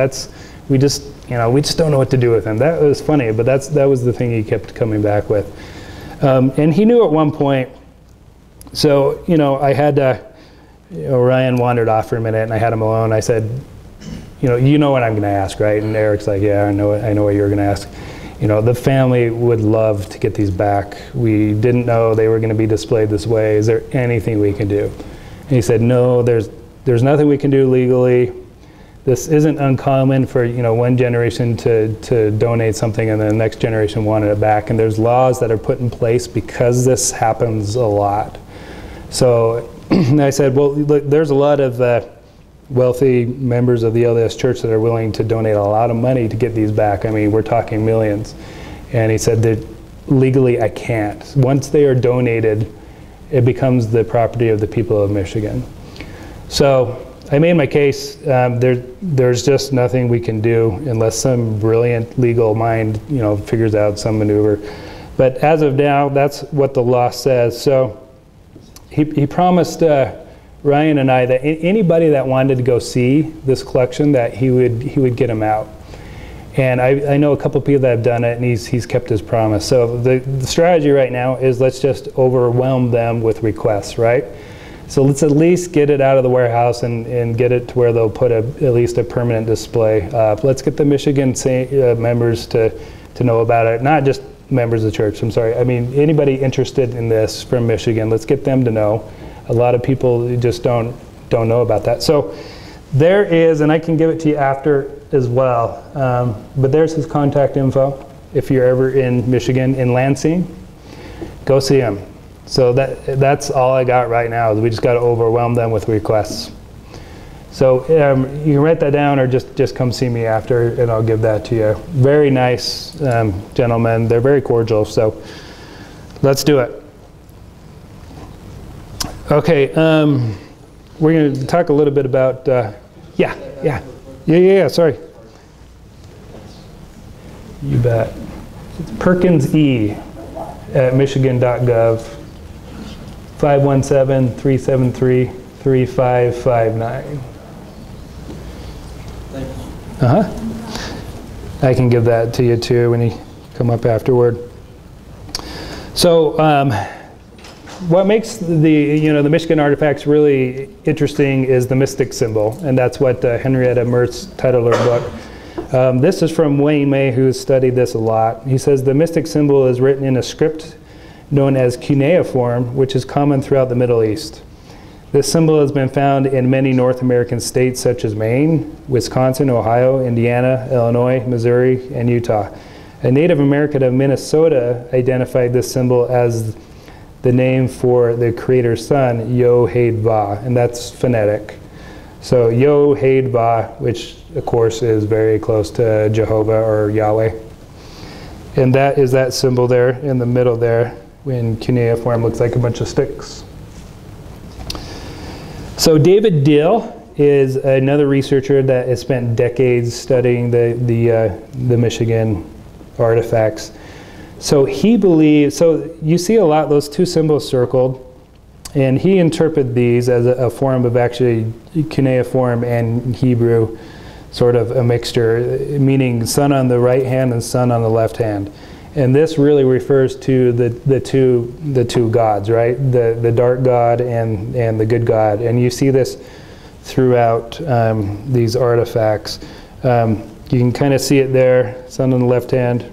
we just don't know what to do with them. That was funny, but that was the thing he kept coming back with. And he knew at one point, so, you know, I had Ryan wandered off for a minute, and I had him alone. I said, you know what I'm going to ask, right? And Eric's like, yeah, I know what you're going to ask. You know, the family would love to get these back. We didn't know they were going to be displayed this way. Is there anything we can do? And he said, no, there's nothing we can do legally. This isn't uncommon for, you know, one generation to donate something and then the next generation wanted it back. And there's laws that are put in place because this happens a lot. So I said, well, look, there's a lot of wealthy members of the LDS Church that are willing to donate a lot of money to get these back. I mean, we're talking millions. And he said that legally I can't. Once they are donated, it becomes the property of the people of Michigan. So I made my case. There's just nothing we can do unless some brilliant legal mind, you know, figures out some maneuver. But as of now, that's what the law says. So he promised Ryan and I that anybody that wanted to go see this collection, that he would get them out. And I know a couple people that have done it, and he's kept his promise. So the strategy right now is let's just overwhelm them with requests, right? So let's at least get it out of the warehouse and get it to where they'll put at least a permanent display. Let's get the Michigan members to know about it, not just members of the church, I'm sorry. I mean, anybody interested in this from Michigan, let's get them to know. A lot of people just don't know about that. So there is, and I can give it to you after as well, but there's his contact info. If you're ever in Michigan, in Lansing, go see him. So that's all I got right now. Is we just got to overwhelm them with requests. So you can write that down, or just come see me after, and I'll give that to you. Very nice gentlemen. They're very cordial. So let's do it. Okay, we're going to talk a little bit about, yeah, sorry. You bet. It's Perkins E at michigan.gov, 517-373-3559. I can give that to you too when you come up afterward. So, what makes the Michigan artifacts really interesting is the mystic symbol, and that's what Henrietta Mertz titled her book. This is from Wayne May, who has studied this a lot. He says the mystic symbol is written in a script known as cuneiform, which is common throughout the Middle East. This symbol has been found in many North American states such as Maine, Wisconsin, Ohio, Indiana, Illinois, Missouri, and Utah. A Native American of Minnesota identified this symbol as the name for the creator's son, Yod-Heh-Vah, and that's phonetic. So Yod-Heh-Vah, which of course is very close to Jehovah or Yahweh. And that is that symbol there in the middle there, in cuneiform, looks like a bunch of sticks. So David Dill is another researcher that has spent decades studying the Michigan artifacts. So he believes, so you see a lot, those two symbols circled, and he interpreted these as a form of actually cuneiform and Hebrew, sort of a mixture, meaning sun on the right hand and sun on the left hand. And this really refers to the two gods, right? The dark god and the good god. And you see this throughout these artifacts. You can kind of see it there, sun on the left hand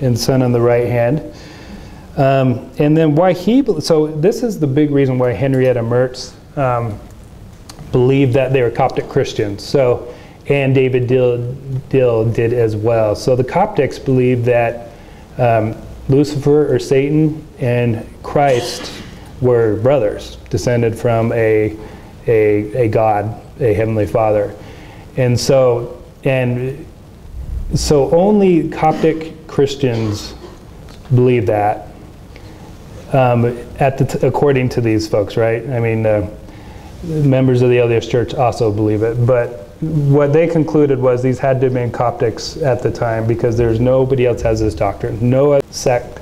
and sun on the right hand. And then why so this is the big reason why Henrietta Mertz believed that they were Coptic Christians. So, and David Dill did as well. So the Coptics believed that Lucifer or Satan and Christ were brothers, descended from a God, a heavenly Father. And so only Coptic Christians believe that, according to these folks, right? I mean, members of the LDS Church also believe it, but what they concluded was these had to have been Coptics at the time, because there's nobody else has this doctrine. No other sect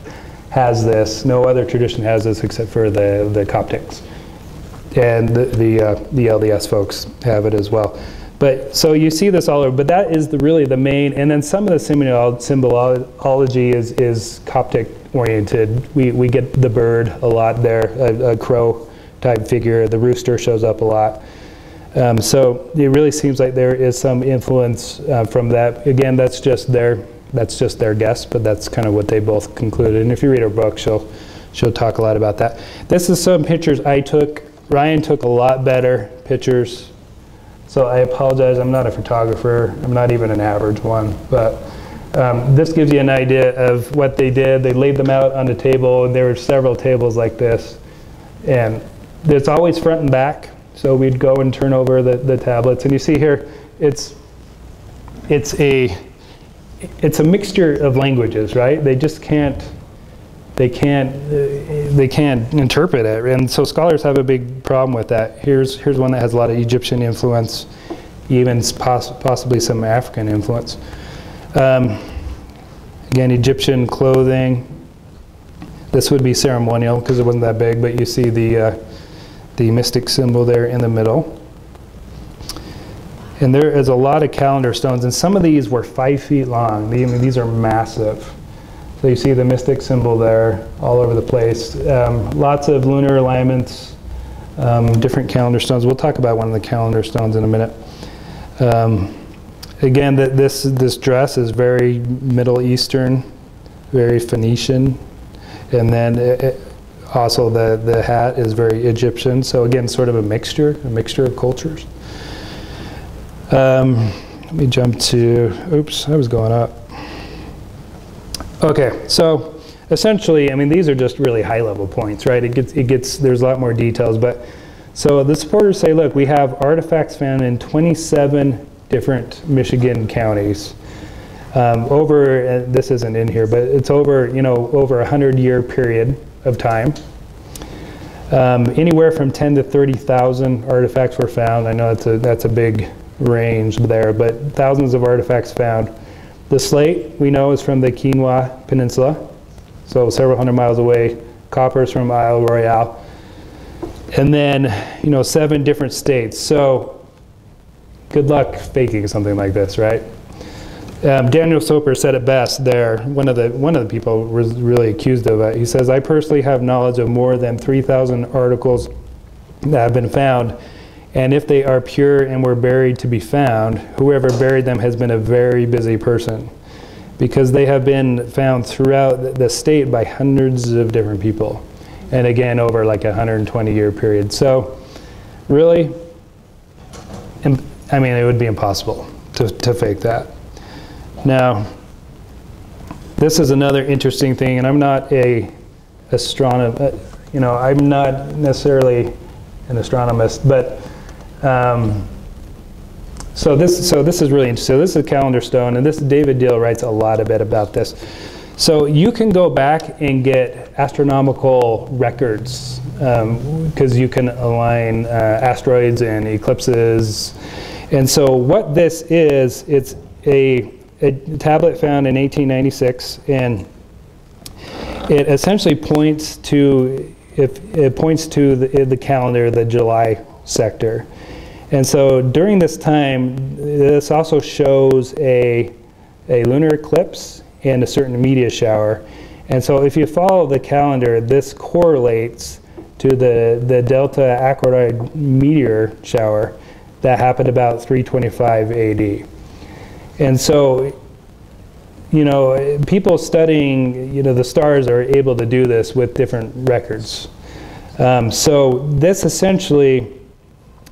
has this. No other tradition has this except for the Coptics. And the LDS folks have it as well. But so you see this all over, but that is really the main, and then some of the symbology is Coptic oriented. We get the bird a lot there, a crow type figure. The rooster shows up a lot. So it really seems like there is some influence from that. Again, that's just their guess, but that's kind of what they both concluded. And if you read her book, she'll talk a lot about that. This is some pictures I took. Ryan took a lot better pictures. So I apologize, I'm not a photographer. I'm not even an average one. But this gives you an idea of what they did. They laid them out on a table, and there were several tables like this. And it's always front and back. So we'd go and turn over the tablets. And you see here, it's a mixture of languages, right? They just can't interpret it, and so scholars have a big problem with that. Here's one that has a lot of Egyptian influence, even possibly some African influence. Again, Egyptian clothing. This would be ceremonial because it wasn't that big, but you see the mystic symbol there in the middle. And there is a lot of calendar stones, and some of these were 5 feet long. These are massive. So you see the mystic symbol there all over the place. Lots of lunar alignments, different calendar stones. We'll talk about one of the calendar stones in a minute. Again, this dress is very Middle Eastern, very Phoenician. And then also the hat is very Egyptian. So again, sort of a mixture of cultures. Let me jump to, oops, I was going up. Okay, so essentially, I mean, these are just really high-level points, right? There's a lot more details, but so the supporters say, look, we have artifacts found in 27 different Michigan counties. This isn't in here, but it's over a 100-year period of time. Anywhere from 10 to 30,000 artifacts were found. I know that's a big range there, but thousands of artifacts found. The slate, we know, is from the Quinoa Peninsula, so several hundred miles away. Copper is from Isle Royale. And then, 7 different states. So good luck faking something like this, right? Daniel Soper said it best there. One of the people was really accused of it. He says, I personally have knowledge of more than 3,000 articles that have been found. And if they are pure and were buried to be found, whoever buried them has been a very busy person, because they have been found throughout the state by hundreds of different people. And again, over like a 120-year period. So really, I mean, it would be impossible to fake that. Now, this is another interesting thing, and I'm not an astronomer, I'm not necessarily an astronomist, but so this is really interesting. So this is a calendar stone, and David Dill writes a lot about this. So you can go back and get astronomical records because you can align asteroids and eclipses. And so what this is, it's a tablet found in 1896, and it essentially points to the calendar, the July sector. And so during this time, this also shows a lunar eclipse and a certain meteor shower. And so if you follow the calendar, this correlates to the Delta Aquaroid meteor shower that happened about 325 AD. And so, people studying, the stars are able to do this with different records. So this essentially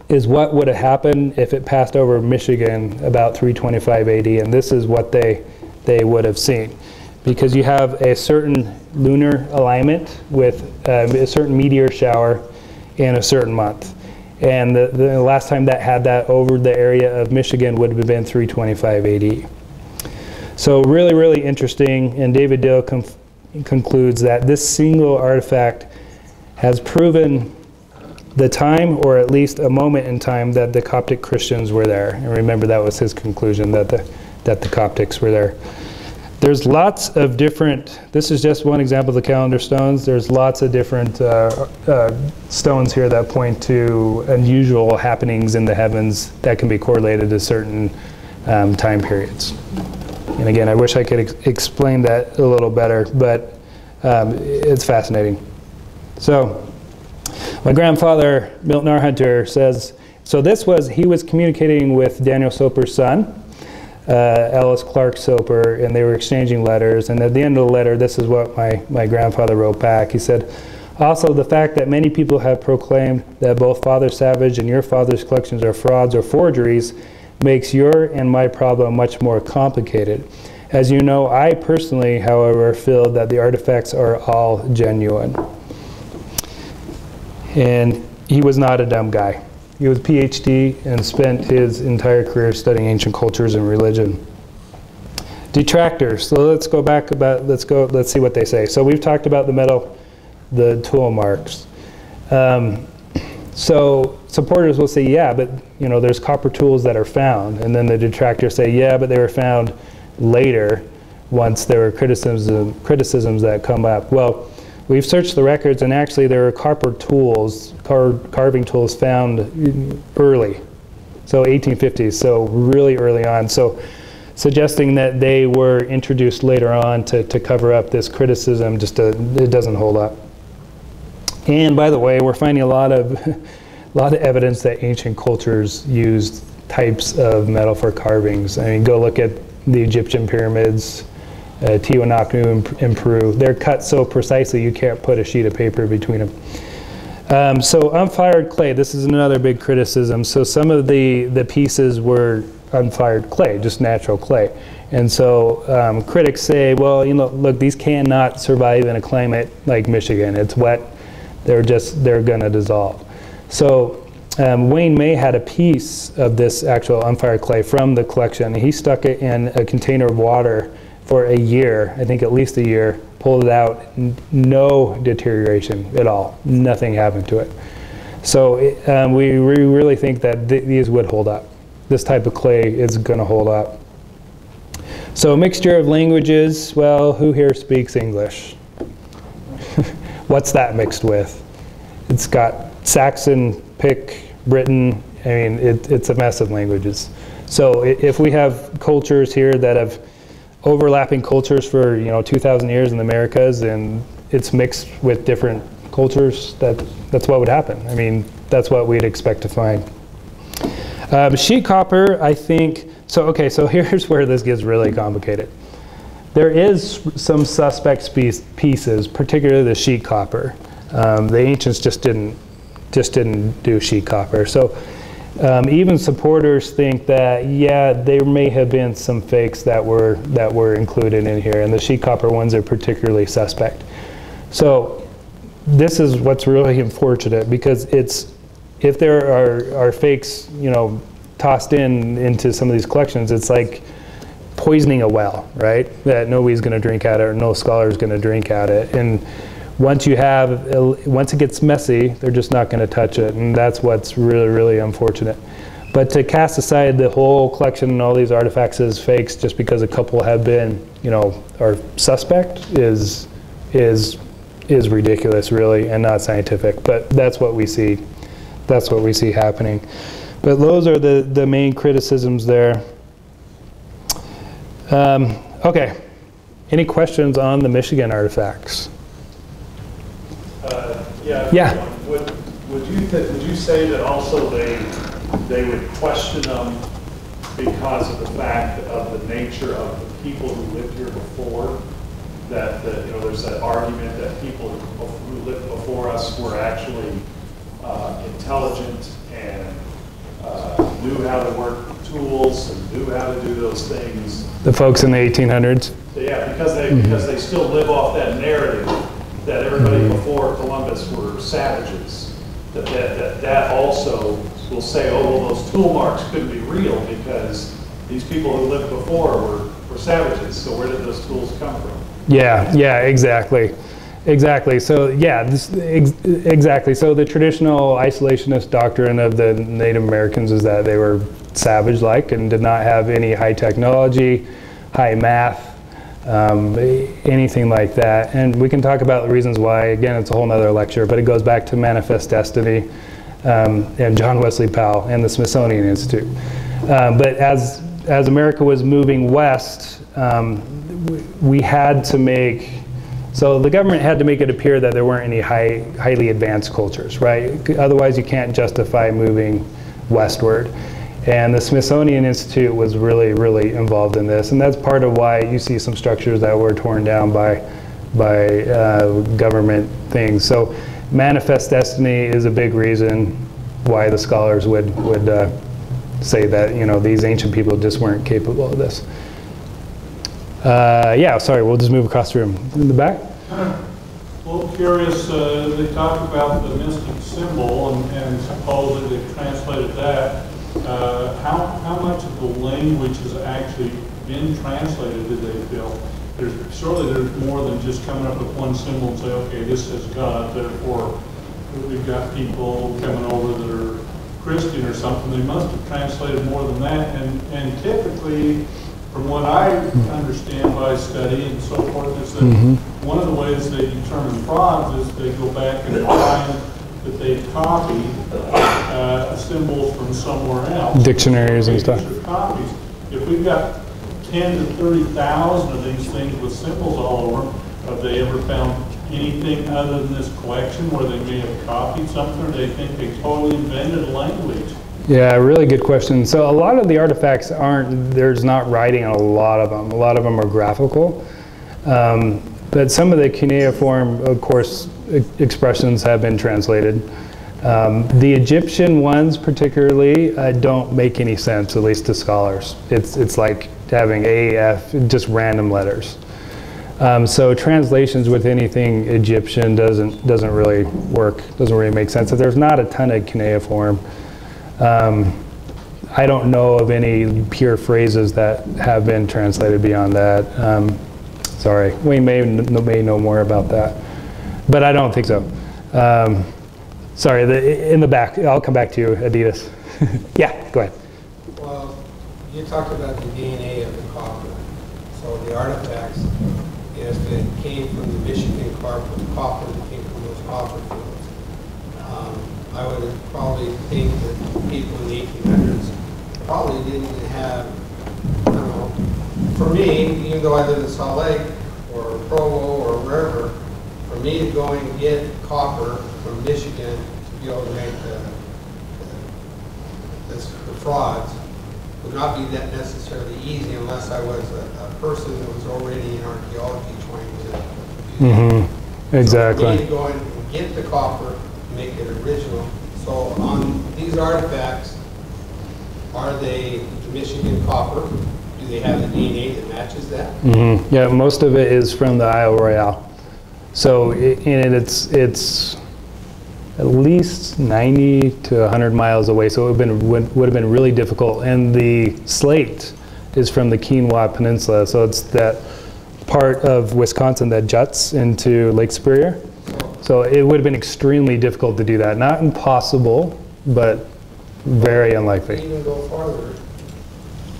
is what would have happened if it passed over Michigan about 325 AD, and this is what they would have seen. Because you have a certain lunar alignment with a certain meteor shower in a certain month. And the last time that had that over the area of Michigan would have been 325 AD. So really, really interesting, and David Dill concludes that this single artifact has proven the time, or at least a moment in time, that the Coptic Christians were there. And remember, that was his conclusion, that the Coptics were there. There's lots of different, this is just one example of the calendar stones. There's lots of different stones here that point to unusual happenings in the heavens that can be correlated to certain time periods. And again, I wish I could explain that a little better, but it's fascinating. So, my grandfather, Milton R. Hunter, says, so he was communicating with Daniel Soper's son, Ellis Clark Soper, and they were exchanging letters. And at the end of the letter, this is what my grandfather wrote back. He said, also, the fact that many people have proclaimed that both Father Savage and your father's collections are frauds or forgeries makes your and my problem much more complicated. As you know, I personally, however, feel that the artifacts are all genuine. And he was not a dumb guy. He was a PhD and spent his entire career studying ancient cultures and religion. Detractors. So let's go back let's see what they say. So we've talked about the metal, the tool marks. So supporters will say, yeah, but there's copper tools that are found. And then the detractors say, yeah, but they were found later once there were criticisms that come up. Well, we've searched the records, and actually there are copper tools, carving tools found early, so 1850s, so really early on. So suggesting that they were introduced later on to cover up this criticism, it doesn't hold up. And by the way, we're finding a lot of evidence that ancient cultures used types of metal for carvings. I mean, go look at the Egyptian pyramids, Tiwanaku in Peru. They're cut so precisely you can't put a sheet of paper between them. So unfired clay, this is another big criticism. So some of the pieces were unfired clay, just natural clay. And so critics say, well, look, these cannot survive in a climate like Michigan. It's wet, they're gonna dissolve. So Wayne May had a piece of this actual unfired clay from the collection. He stuck it in a container of water for a year, I think at least a year, pulled it out, no deterioration at all. Nothing happened to it. So we really think that these would hold up. This type of clay is going to hold up. So a mixture of languages, well, who here speaks English? What's that mixed with? It's got Saxon, Pict, Britain, I mean, it's a mess of languages. So if we have cultures here that have overlapping cultures for 2,000 years in the Americas, and it's mixed with different cultures, that's what would happen. I mean, that's what we'd expect to find. Sheet copper, I think, so here's where this gets really complicated. There is some suspect pieces, particularly the sheet copper. The ancients just didn't do sheet copper. So even supporters think that, yeah, there may have been some fakes that were included in here, and the sheet copper ones are particularly suspect. So this is what's really unfortunate, because if there are fakes, tossed into some of these collections, it's like poisoning a well, right? That nobody's going to drink at it, or no scholar's going to drink at it. And once it gets messy, they're just not going to touch it, and that's what's really, really unfortunate. But to cast aside the whole collection and all these artifacts as fakes just because a couple have been, are suspect is ridiculous, really, and not scientific. But that's what we see. That's what we see happening. But those are the main criticisms there. Okay. Any questions on the Michigan artifacts? Yeah. Would you say that also they would question them because of the fact of the nature of the people who lived here before? That there's that argument that people who lived before us were actually intelligent and knew how to work tools and knew how to do those things. The folks in the 1800s? Yeah, because they still live off that narrative that everybody before Columbus were savages. That also will say, oh, well, those tool marks couldn't be real because these people who lived before were savages. So where did those tools come from? Yeah, exactly. So exactly. So the traditional isolationist doctrine of the Native Americans is that they were savage-like and did not have any high technology, high math, anything like that. And we can talk about the reasons why. Again, it's a whole nother lecture, but it goes back to Manifest Destiny and John Wesley Powell and the Smithsonian Institute. But as America was moving west, we had to make, so the government had to make it appear that there weren't any highly advanced cultures, right? Otherwise you can't justify moving westward. And the Smithsonian Institute was really, really involved in this. And that's part of why you see some structures that were torn down by government things. So Manifest Destiny is a big reason why the scholars would say that, you know, these ancient people just weren't capable of this. Yeah, sorry, we'll just move across the room. In the back? Well, curious, they talk about the mystic symbol and supposedly they've translated that. How much of the language has actually been translated, did they feel? Surely there's more than just coming up with one symbol and say, okay, this says God, therefore we've got people coming over that are Christian or something. They must have translated more than that. And typically, from what I understand by study and so forth, is that one of the ways they determine frauds is they go back and find that they've copied symbols from somewhere else. Dictionaries and stuff. Copies. If we've got 10 to 30,000 of these things with symbols all over, have they ever found anything other than this collection where they may have copied something, or they think they totally invented a language? Yeah, really good question. So a lot of the artifacts there's not writing on a lot of them. A lot of them are graphical. But some of the cuneiform, of course, expressions have been translated. The Egyptian ones particularly don't make any sense, at least to scholars. It's like having AF, just random letters. So translations with anything Egyptian doesn't really work, doesn't really make sense. So there's not a ton of cuneiform. I don't know of any pure phrases that have been translated beyond that. Sorry, we may know more about that, but I don't think so. Sorry, in the back, I'll come back to you, Adidas. Yeah, go ahead. Well, you talked about the DNA of the copper. So the artifacts, if it came from the Michigan copper that came from those copper fields, I would probably think that people in the 1800s probably didn't have, I don't know, for me, even though I live in Salt Lake or Provo or wherever, for me to go and get copper from Michigan to be able to make the frauds would not be that necessarily easy unless I was a person that was already in archaeology trying to do that. Exactly. So for me to go and get the copper, make it original. So on these artifacts, are they the Michigan copper? Do they have the DNA that matches that? Yeah, most of it is from the Isle Royale. So it's at least 90 to 100 miles away. So it would have been really difficult. And the slate is from the Keenwa Peninsula. So it's that part of Wisconsin that juts into Lake Superior. So it would have been extremely difficult to do that. Not impossible, but very unlikely. Even go farther,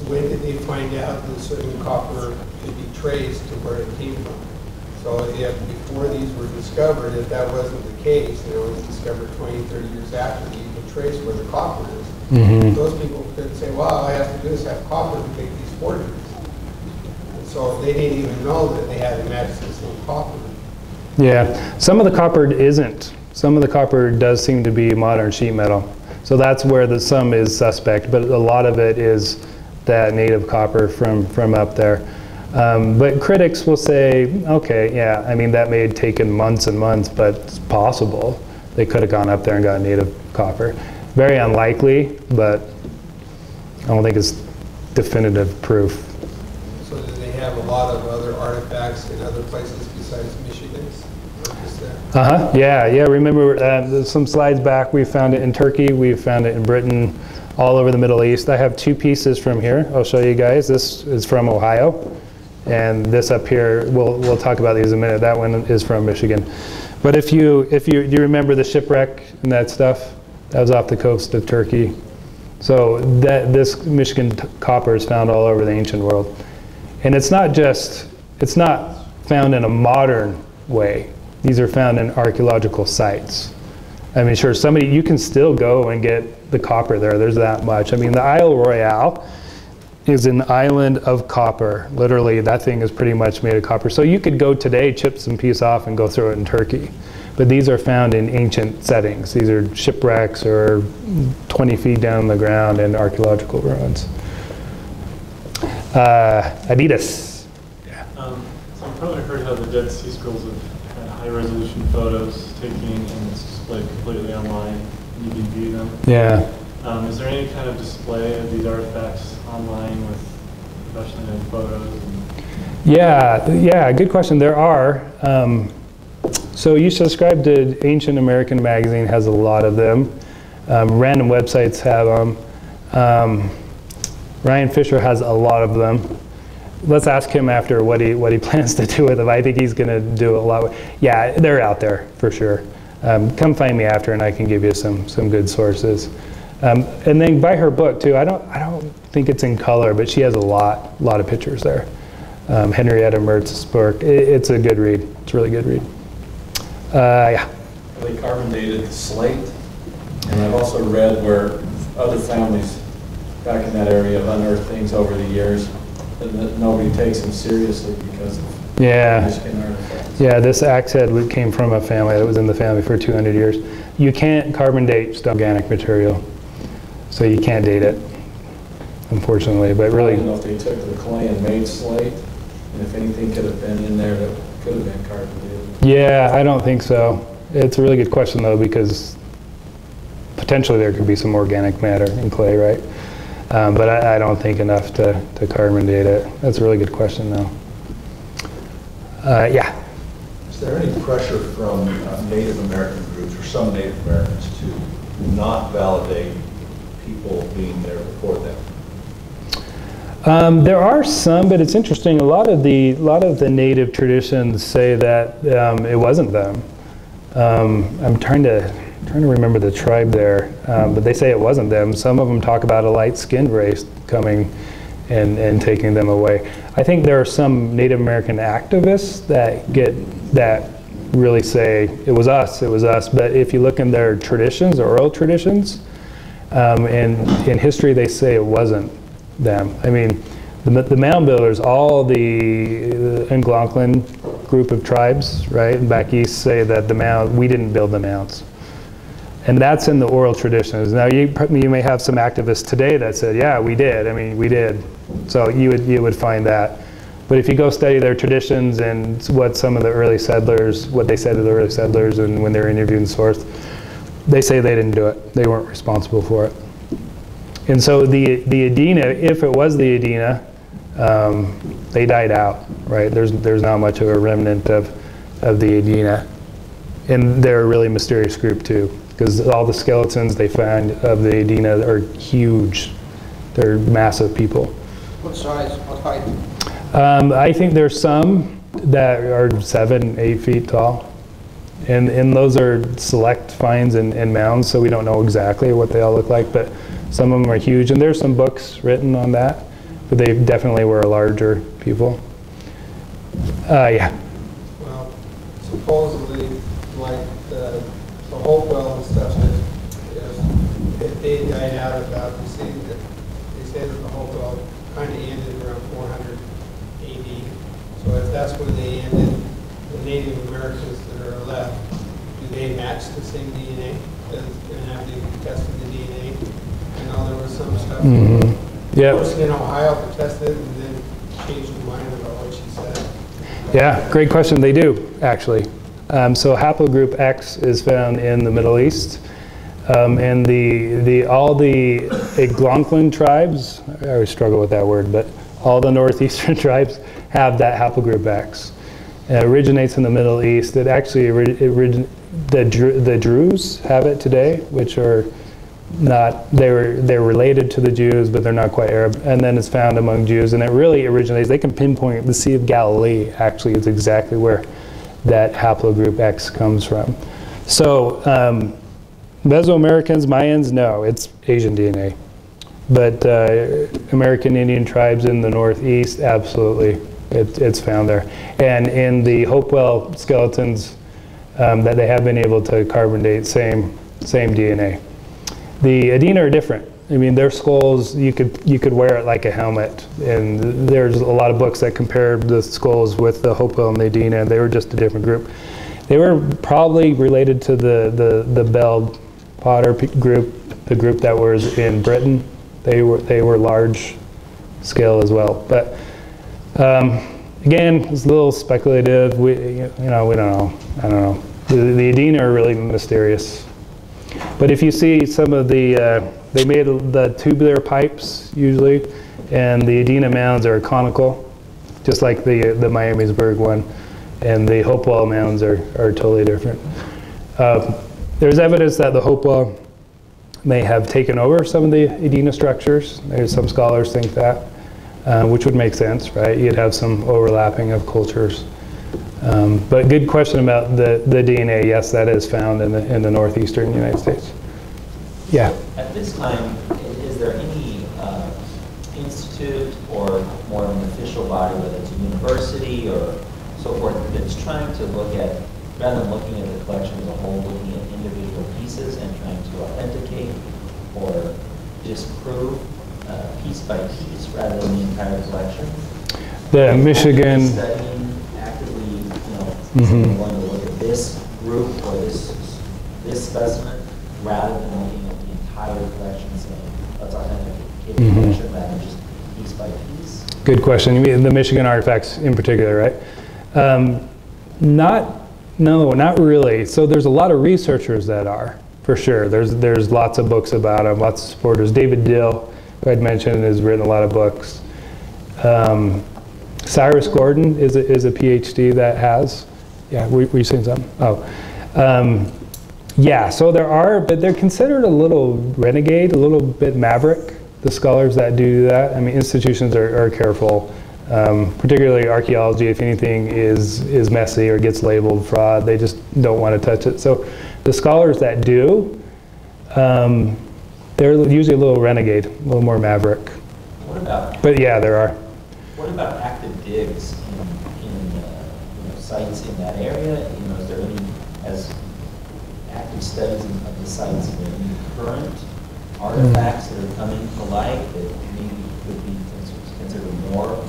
when did they find out that certain copper could be traced to where it came from? So if before these were discovered, if that wasn't the case, it was discovered 20, 30 years after, you could trace where the copper is. Those people could say, well, all I have to do is have copper to make these forgeries. And so they didn't even know that they had to match the same copper. Yeah, some of the copper isn't. Some of the copper does seem to be modern sheet metal. So that's where some is suspect, but a lot of it is that native copper from up there. But critics will say, okay, yeah, I mean, that may have taken months and months, but it's possible. They could have gone up there and got native copper. Very unlikely, but I don't think it's definitive prooh. So do they have a lot of other artifacts in other places besides Michigan's? Yeah. Remember some slides back, we found it in Turkey, we found it in Britain, all over the Middle East. I have two pieces from here. I'll show you guys. This is from Ohio, and this up here, we'll talk about these in a minute. That one is from Michigan. But do you remember the shipwreck and that stuff? That was off the coast of Turkey. So this Michigan copper is found all over the ancient world, and it's not just it's not found in a modern way. These are found in archaeological sites. I mean, sure, you can still go and get the copper there. There's that much. I mean, the Isle Royale is an island of copper. Literally, that thing is pretty much made of copper. So you could go today, chip some piece off, and go throw it in Turkey. But these are found in ancient settings. These are shipwrecks or 20 feet down the ground in archaeological ruins. Adidas. Yeah. So I've probably heard how the Dead Sea Scrolls have had high-resolution photos taken and it's displayed completely online. You can view them. Yeah. Is there any kind of display of these artifacts online with professionally done photos? Yeah, good question. There are. So you subscribe to Ancient American Magazine, has a lot of them. Random websites have them. Ryan Fisher has a lot of them. Let's ask him after what he plans to do with them. I think he's going to do a lot. Yeah, they're out there for sure. Come find me after, and I can give you some good sources. And then buy her book too. I don't think it's in color, but she has a lot of pictures there. Henrietta Mertz's book. It's a good read. It's a really good read. Yeah. They carbon dated the slate, and I've also read where other families back in that area have unearthed things over the years that nobody takes them seriously because of Michigan artifacts. Yeah, this axe head came from a family that was in the family for 200 years. You can't carbon date organic material, so you can't date it, unfortunately. But really, I don't know if they took the clay and made slate, and if anything could have been in there that could have been carbon dated. Yeah, I don't think so. It's a really good question though, because potentially there could be some organic matter in clay, right? But I don't think enough to carbon date it. That's a really good question though. Yeah. Is there any pressure from Native American groups or some Native Americans to not validate people being there before them? There are some, but it's interesting. A lot of the native traditions say that it wasn't them. I'm trying to remember the tribe there, but they say it wasn't them. Some of them talk about a light-skinned race coming and taking them away. I think there are some Native American activists that really say it was us. But if you look in their traditions, or oral traditions, and in history, they say it wasn't them. I mean, the Mound Builders, all the Algonquin group of tribes, right, back east, say that we didn't build the mounds. And that's in the oral traditions. Now, you may have some activists today that said, yeah, we did. I mean, we did. So you would find that. But if you go study their traditions and what some of the early settlers, what they said to the early settlers and when they were interviewed and sourced, they say they didn't do it. They weren't responsible for it. And so the Edina, if it was the Edina, they died out, right? There's not much of a remnant of the Edina. And they're a really mysterious group too, because all the skeletons they find of the Edina are huge. They're massive people. What size? What height? I think there's some that are 7, 8 feet tall. And those are select finds and mounds, so we don't know exactly what they all look like, but some of them are huge. And there's some books written on that, but they definitely were larger people. Yeah. Well, supposedly, like the Hopewell and stuff, that they died out about, they say that the Hopewell kind of ended around 400 AD. So if that's where they ended, the Native Americans that are left, do they match the same DNA? And have they tested the DNA? I know there was some stuff. Mm-hmm. Yep. Of course, in Ohio, they tested and then changed their mind about what she said. Yeah, great question. They do, actually. So haplogroup X is found in the Middle East. And all the Algonquin tribes, I always struggle with that word, but all the northeastern tribes have that haplogroup X. It originates in the Middle East. It actually, the Druze have it today, which are not, they're related to the Jews, but they're not quite Arab. And then it's found among Jews, and it really originates, they can pinpoint the Sea of Galilee, actually, is exactly where that haplogroup X comes from. So, Mesoamericans, Mayans, no, it's Asian DNA. But American Indian tribes in the Northeast, absolutely. it's found there. And in the Hopewell skeletons that they have been able to carbon date, same DNA. The Edina are different. I mean, their skulls, you could wear it like a helmet. And there's a lot of books that compare the skulls with the Hopewell and the Edina, and they were just a different group. They were probably related to the Bell Potter group, the group that was in Britain. They were large scale as well. But again, it's a little speculative. We don't know. I don't know. The Edina are really mysterious. But if you see some of the, they made the tubular pipes usually, and the Edina mounds are conical, just like the Miamisburg one, and the Hopewell mounds are totally different. There's evidence that the Hopewell may have taken over some of the Edina structures. There's some scholars think that, which would make sense, right? You'd have some overlapping of cultures. But good question about the DNA. Yes, that is found in the northeastern United States. Yeah. At this time, is there any institute or more of an official body, whether it's a university or so forth, that's trying to look at, rather than looking at the collection as a whole, looking at individual pieces and trying to authenticate or disprove piece by piece rather than the entire collection? The Michigan. Studying actively, going to look at this group or this specimen rather than looking at the entire collection, saying let's authenticate the collection rather than just piece by piece. Good question. You mean the Michigan artifacts in particular, right? No, not really. So there's a lot of researchers that are, for sure. There's lots of books about them, lots of supporters. David Dill, who I'd mentioned, has written a lot of books. Cyrus Gordon is a PhD that has. Yeah, were you saying something? Oh. Yeah, so there are, but they're considered a little renegade, a little bit maverick, the scholars that do that. I mean, institutions are careful. Particularly archaeology, if anything is messy or gets labeled fraud, they just don't want to touch it. So the scholars that do, they're usually a little renegade, a little more maverick. What about? But yeah, there are. What about active digs in sites in that area? Is there any, as active studies of the sites, are there any current artifacts that are coming to light that maybe could be considered more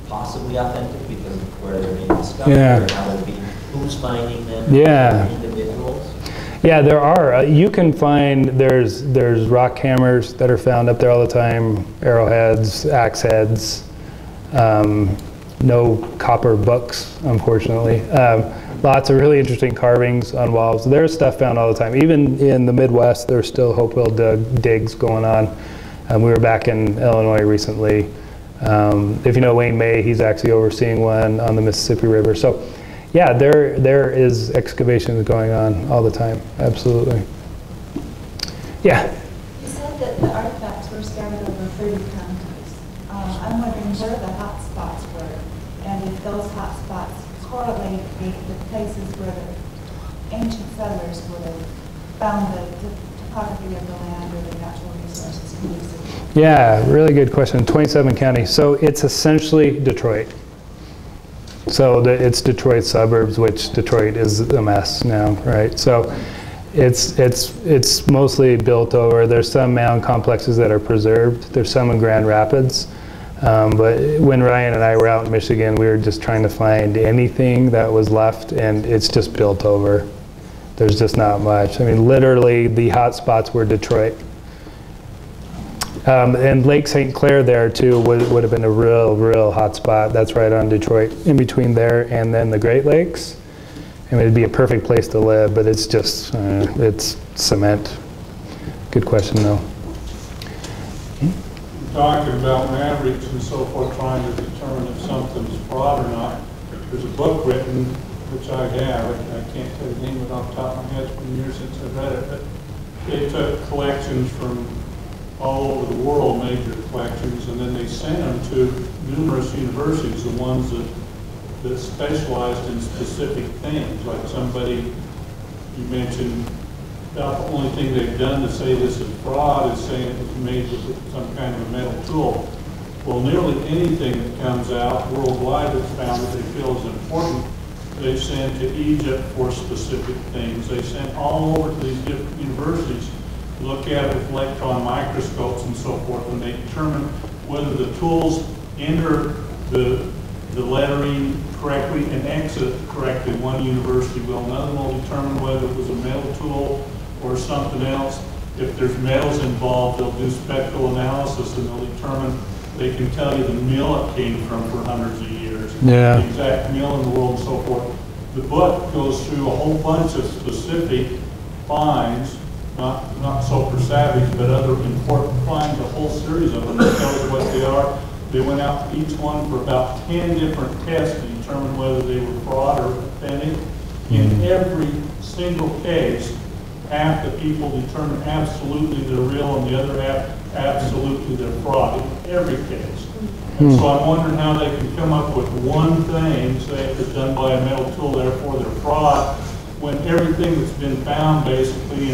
possibly authentic because of where they're being discovered, or how they're being, who's finding them, individuals? Yeah, there are. You can find, there's rock hammers that are found up there all the time, arrowheads, axe heads, no copper books, unfortunately. Lots of really interesting carvings on walls. There's stuff found all the time. Even in the Midwest, there's still Hopewell digs going on. We were back in Illinois recently. If you know Wayne May, he's actually overseeing one on the Mississippi River. So yeah, there is excavations going on all the time, absolutely. Yeah? You said that the artifacts were scattered over 30 counties. I'm wondering where the hot spots were, and if those hot spots correlate with the places where the ancient settlers would have found the topography of the land or the natural resources conducive. Yeah, really good question. 27 counties. So it's essentially Detroit. So it's Detroit suburbs, which Detroit is a mess now, right? So it's mostly built over. There's some mound complexes that are preserved. There's some in Grand Rapids. But when Ryan and I were out in Michigan, we were just trying to find anything that was left, and it's just built over. There's just not much. I mean, literally, the hot spots were Detroit. And Lake St. Clair there, too, would have been a real hot spot. That's right on Detroit, in between there and then the Great Lakes. I mean, it'd be a perfect place to live, but it's just, it's cement. Good question, though. Talking about mavericks and so forth, trying to determine if something's fraud or not. There's a book written, which I have, I can't tell the name of it off the top of my head, it's been years since I've read it, but they took collections from all over the world, major collections, and then they sent them to numerous universities, the ones that specialized in specific things, like somebody you mentioned, about the only thing they've done to say this is fraud is saying it was made with some kind of a metal tool. Well, nearly anything that comes out worldwide that's found that they feel is important, they send to Egypt for specific things. They send all over to these different universities, look at it with electron microscopes and so forth, and they determine whether the tools enter the lettering correctly and exit correctly. One university will. Another will determine whether it was a metal tool or something else. If there's metals involved, they'll do spectral analysis and they'll determine, they can tell you the mill it came from for hundreds of years. Yeah. The exact mill in the world and so forth. The book goes through a whole bunch of specific finds, not so for savage, but other important finds, a whole series of them. It tells you what they are. They went out to each one for about 10 different tests to determine whether they were fraud or authentic. In every single case, half the people determine absolutely they're real and the other half absolutely they're fraud. In every case. And so I'm wondering how they can come up with one thing, say if it's done by a metal tool, therefore they're fraud, when everything that's been found basically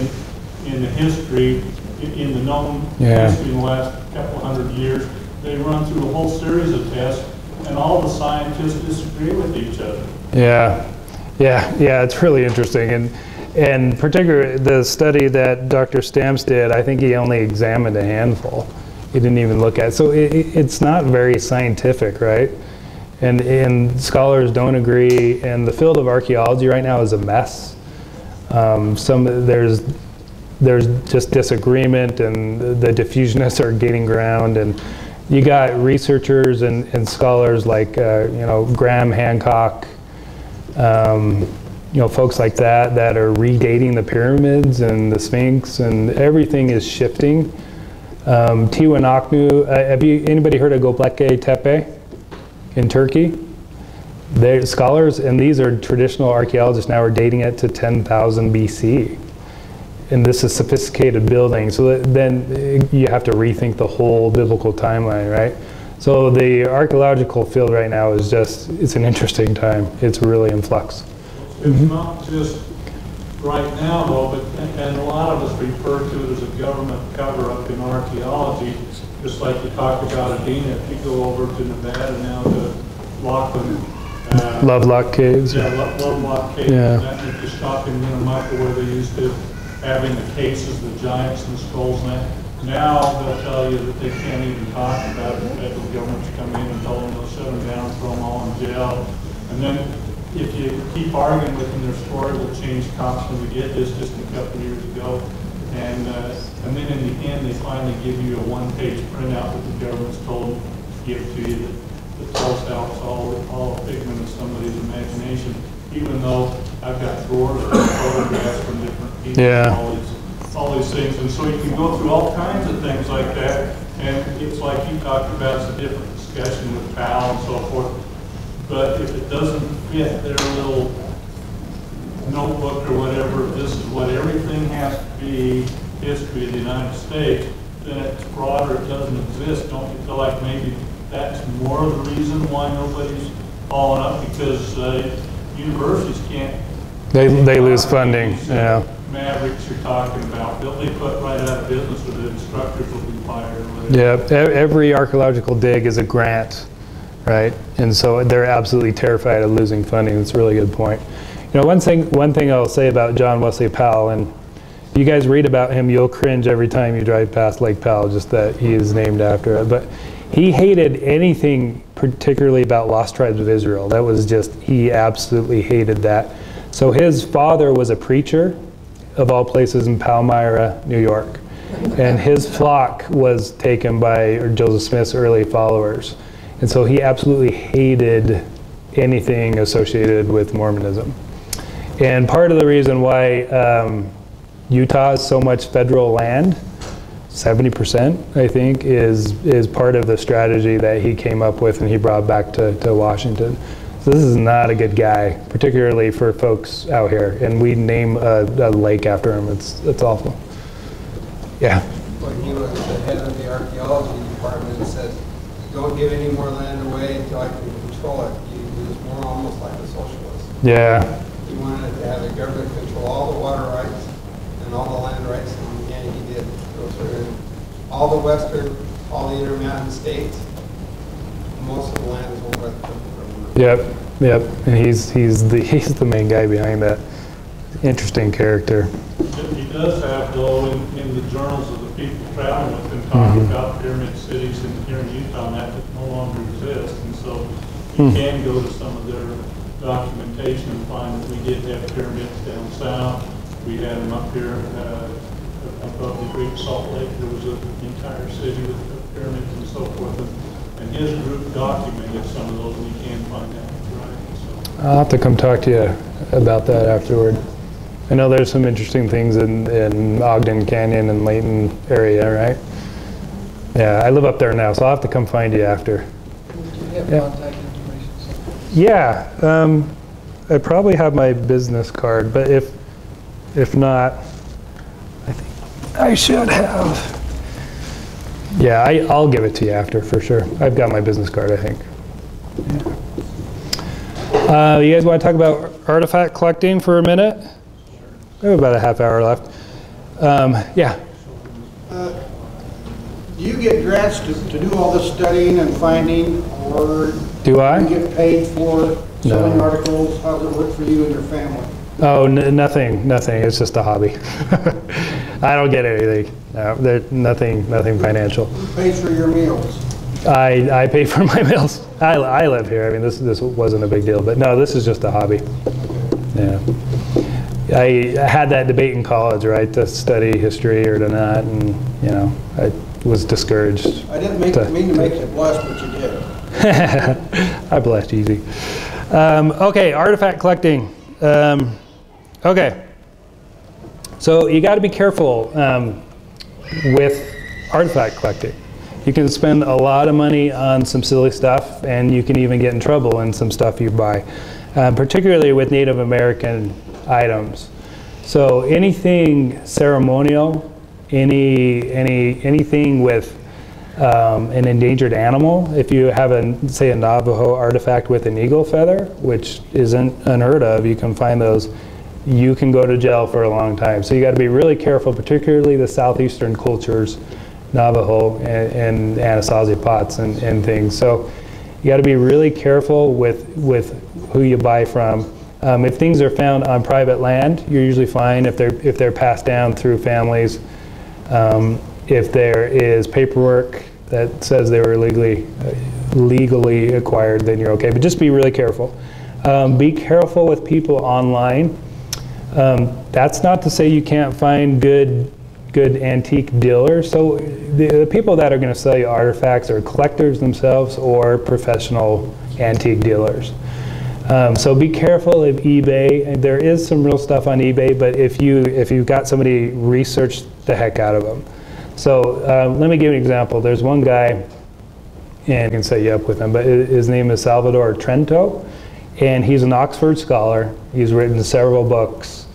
in the history, in the known history in the last couple hundred years, they run through a whole series of tests and all the scientists disagree with each other. Yeah, it's really interesting. And particularly the study that Dr. Stamps did, I think he only examined a handful. He didn't even look at it. So it's not very scientific, right? And scholars don't agree. And the field of archaeology right now is a mess. There's just disagreement, and the diffusionists are gaining ground. And you got researchers and scholars like Graham Hancock, folks like that are redating the pyramids and the Sphinx, and everything is shifting. Tiwanaku, anybody heard of Göbekli Tepe in Turkey? They're scholars, and these are traditional archaeologists now, are dating it to 10,000 BC. And this is sophisticated building, so then you have to rethink the whole biblical timeline, right? So the archaeological field right now is it's an interesting time. It's really in flux. It's not just right now, though, and a lot of us refer to it as a government cover-up in archaeology, just like you talk about Edina. If you go over to Nevada now to Lachlan, Lovelock Caves. Yeah, Lovelock Caves. Yeah. And if you stop in Minnesota where they used to having the cases, the giants and the skulls, and that. Now they'll tell you that they can't even talk about it. The federal government's come in and told them they'll shut them down, throw them all in jail. And then if you keep arguing with them, their story will change constantly. We did this just a couple of years ago. And then in the end, they finally give you a one-page printout that the government's told to give to you that tells how it's all a figment of somebody's imagination, even though I've got drawers of photographs from different people, all these things. And so you can go through all kinds of things like that. And it's like you talked about, it's a different discussion with Powell and so forth. But if it doesn't fit their little notebook or whatever, this is what everything has to be, history of the United States, then it's fraud or it doesn't exist. Don't you feel like maybe that's more of the reason why nobody's following up? Because universities can't. They lose funding, yeah. Mavericks you're talking about, they'll be put right out of business, or the instructors will be fired or whatever. Yeah, every archaeological dig is a grant, right? And so they're absolutely terrified of losing funding. That's a really good point. One thing I'll say about John Wesley Powell, and you guys read about him, you'll cringe every time you drive past Lake Powell, just that he is named after it. But he hated anything particularly about lost tribes of Israel. That was just, he absolutely hated that. So his father was a preacher, of all places, in Palmyra, New York. And his flock was taken by Joseph Smith's early followers. And so he absolutely hated anything associated with Mormonism. And part of the reason why Utah has so much federal land, 70%, I think, is part of the strategy that he came up with and he brought back to Washington. So this is not a good guy, particularly for folks out here. And we name a lake after him. It's awful. Yeah. Well, he was the head of the archaeology department and said, don't give any more land away until I can control it. He was more almost like a socialist. Yeah. He wanted to have the government control all the water rights and all the land rights, and he did go through all the western, all the intermountain states. most of the land is owned by the Templar. Yep, yep. And he's the main guy behind that. Interesting character. He does have, though, in the journals of the people traveling with him, talking about pyramid cities here in Utah, and that no longer exists. And so you can go to some of their documentation and find that we did have pyramids down south. We had them up here above the Great Salt Lake. There was an entire city with pyramids and so forth. And his group documented some of those, and you can find that. Right? So. I'll have to come talk to you about that afterward. I know there's some interesting things in Ogden Canyon and Layton area, right? Yeah, I live up there now, so I'll have to come find you after. Do you have contact information? Yeah, I probably have my business card, but if not, I think I should have. Yeah, I'll give it to you after for sure. I've got my business card, I think. Yeah. You guys want to talk about artifact collecting for a minute? We have about a half hour left. Yeah. Do you get grants to do all this studying and finding, or do I? You get paid for selling articles? How does it work for you and your family? Oh, nothing. It's just a hobby. I don't get anything. No, there's nothing financial. Who pays for your meals? I pay for my meals. I live here. I mean, this wasn't a big deal, but no, this is just a hobby. Yeah. I had that debate in college, right, to study history or to not, and you know, I was discouraged. I didn't mean to make you blush, but you did. I blushed easy. Okay, artifact collecting. Okay, so you got to be careful with artifact collecting. You can spend a lot of money on some silly stuff, and you can even get in trouble in some stuff you buy, particularly with Native American items. So anything ceremonial, anything with an endangered animal. If you have say a Navajo artifact with an eagle feather, which isn't unheard of, you can find those. You can go to jail for a long time. So you got to be really careful, particularly the southeastern cultures, Navajo and Anasazi pots and things. So you got to be really careful with who you buy from. If things are found on private land, you're usually fine. If they're passed down through families, if there is paperwork that says they were legally acquired, then you're okay. But just be really careful. Be careful with people online. That's not to say you can't find good antique dealers. So the people that are going to sell you artifacts are collectors themselves or professional antique dealers. So be careful of eBay. There is some real stuff on eBay, but if you've got somebody, research the heck out of them. So let me give you an example. There's one guy, and I can set you up with him, but his name is Salvador Trento, and he's an Oxford scholar. He's written several books,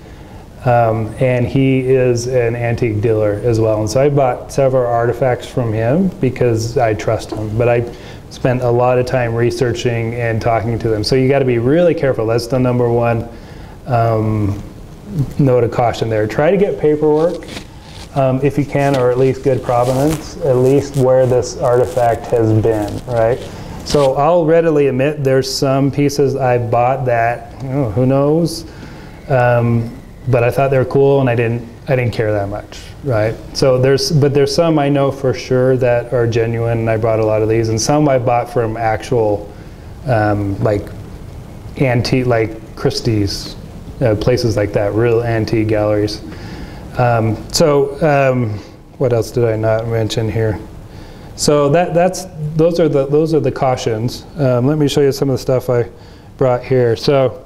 and he is an antique dealer as well. And so I bought several artifacts from him because I trust him, but I spent a lot of time researching and talking to them. So you got to be really careful. That's the number one note of caution there. Try to get paperwork if you can, or at least good provenance, at least where this artifact has been, right? So I'll readily admit there's some pieces I bought that, who knows, but I thought they were cool and I didn't care that much, right? So there's some I know for sure that are genuine, and I bought a lot of these, and some I bought from actual like antique, like Christie's, places like that, real antique galleries. What else did I not mention here? So those are the cautions. Let me show you some of the stuff I brought here. So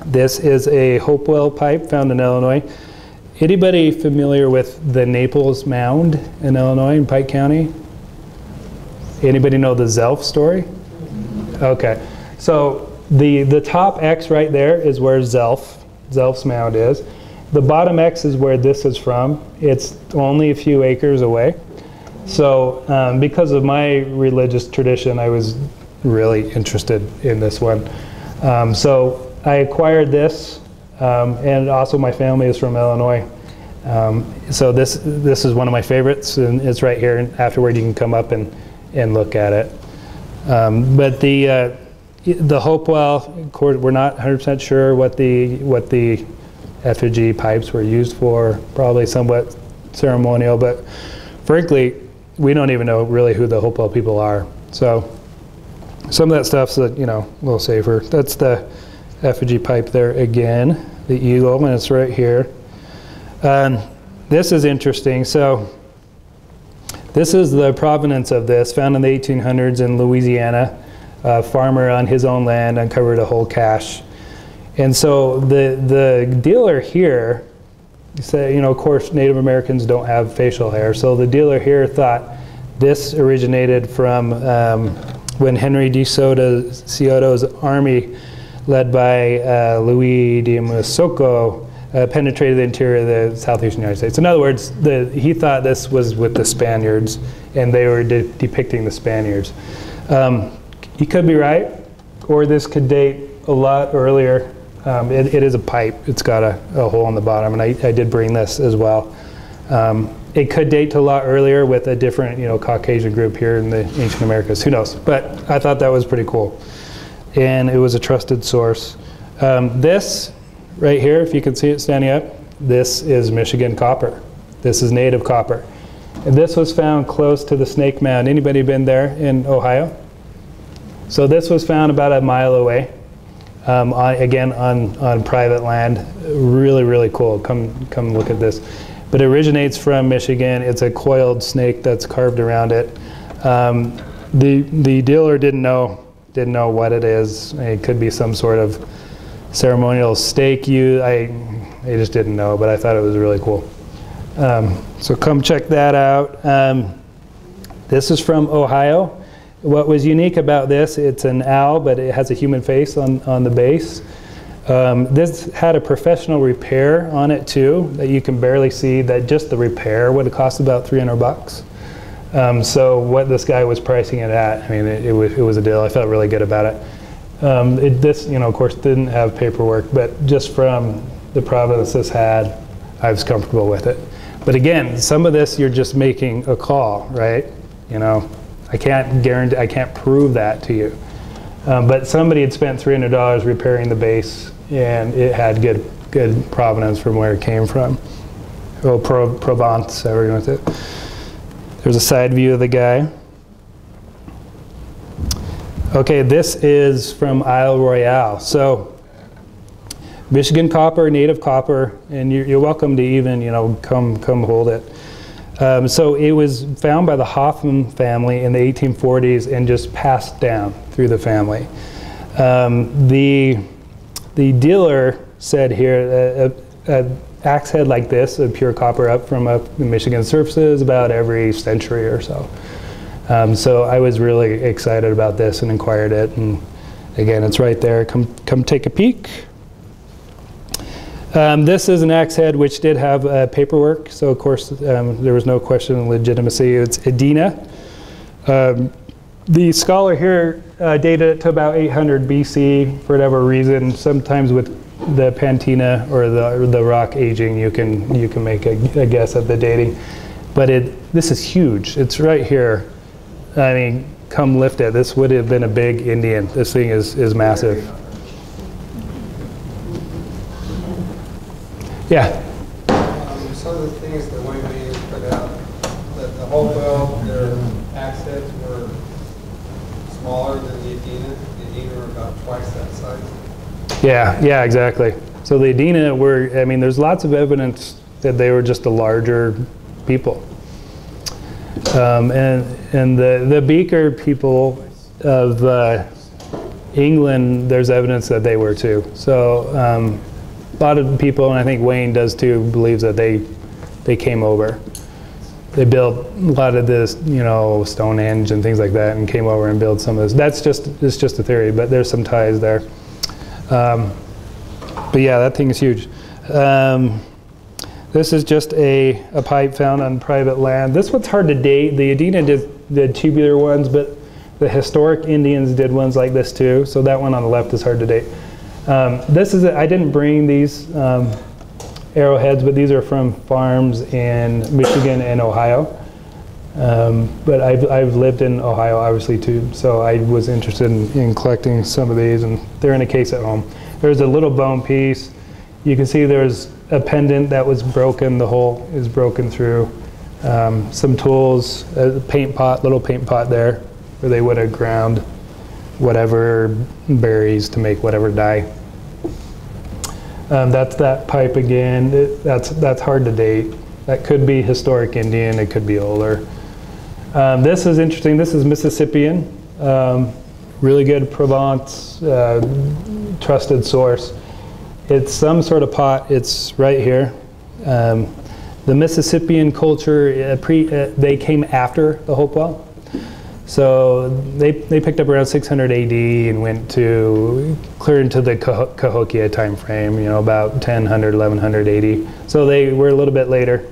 this is a Hopewell pipe found in Illinois. Anybody familiar with the Naples Mound in Illinois, in Pike County? Anybody know the Zelf story? Okay, so the top X right there is where Zelf's mound is. The bottom X is where this is from. It's only a few acres away. So because of my religious tradition, I was really interested in this one. So I acquired this, and also my family is from Illinois. So this is one of my favorites, and it's right here. And afterward, you can come up and look at it. But the Hopewell, of course, we're not 100% sure what the effigy pipes were used for, probably somewhat ceremonial, but frankly, we don't even know really who the Hopewell people are. So some of that stuff's, a little safer. That's the effigy pipe there again, the eagle, and it's right here. This is interesting. So this is the provenance of this, found in the 1800s in Louisiana. A farmer on his own land uncovered a whole cache. And so the dealer here said, of course, Native Americans don't have facial hair. So the dealer here thought this originated from when Henry de Soto's army, led by Louis de Musoko, penetrated the interior of the southeastern United States. In other words, he thought this was with the Spaniards, and they were depicting the Spaniards. He could be right, or this could date a lot earlier. It is a pipe. It's got a hole in the bottom, and I did bring this as well. It could date to a lot earlier with a different, Caucasian group here in the ancient Americas. Who knows? But I thought that was pretty cool, and it was a trusted source. This right here, if you can see it standing up, this is Michigan copper. This is native copper. And this was found close to the Snake Mound. Anybody been there in Ohio? So this was found about a mile away, again on private land. Really, really cool. Come look at this. But it originates from Michigan. It's a coiled snake that's carved around it. The dealer didn't know what it is. It could be some sort of ceremonial stake. I just didn't know, but I thought it was really cool. So come check that out. This is from Ohio. What was unique about this, it's an owl, but it has a human face on the base. This had a professional repair on it too, that you can barely see, that just the repair would have cost about $300. So what this guy was pricing it at, it was a deal. I felt really good about it. This, of course, didn't have paperwork, but just from the provenance this had, I was comfortable with it. But again, some of this you're just making a call, right? I can't guarantee, I can't prove that to you. But somebody had spent $300 repairing the base, and it had good provenance from where it came from. Oh, Provence, however you want it. There's a side view of the guy. Okay, this is from Isle Royale. So Michigan copper, native copper, and you're welcome to even, come hold it. So it was found by the Hoffman family in the 1840s and just passed down through the family. The dealer said here an axe head like this of pure copper up from Michigan surfaces about every century or so. So I was really excited about this and inquired it, and again, it's right there. Come take a peek. This is an axe head which did have paperwork, so of course there was no question of legitimacy. It's Edina. The scholar here dated it to about 800 BC for whatever reason. Sometimes with the patina or the rock aging, you can make a guess at the dating. But this is huge. It's right here. Come lift it. This would have been a big Indian. This thing is massive. Yeah. Some of the things that Wayne May put out, that the Hopewell, their axe heads were smaller than the Edina. The Edina were about twice that size. Yeah, exactly. So the Edina were, there's lots of evidence that they were just a larger people. And the Beaker people of England, there's evidence that they were too. So a lot of people, and I think Wayne does too, believes that they came over. They built a lot of this, Stonehenge and things like that, and came over and built some of this. It's just a theory, but there's some ties there. But yeah, that thing is huge. This is just a pipe found on private land. This one's hard to date. The Edina did tubular ones, but the historic Indians did ones like this too. So that one on the left is hard to date. I didn't bring these arrowheads, but these are from farms in Michigan and Ohio. But I've lived in Ohio, obviously, too, so I was interested in collecting some of these, and they're in a case at home. There's a little bone piece. You can see there's a pendant that was broken. The hole is broken through. Some tools, a paint pot, little paint pot there, where they would have ground whatever berries to make whatever dye. That's that pipe again. That's hard to date. That could be historic Indian. It could be older. This is interesting. This is Mississippian. Really good Provence, trusted source. It's some sort of pot. It's right here. The Mississippian culture, they came after the Hopewell. So they picked up around 600 AD and went to clear into the Cahokia time frame, you know, about 1000, 1100 AD. So they were a little bit later.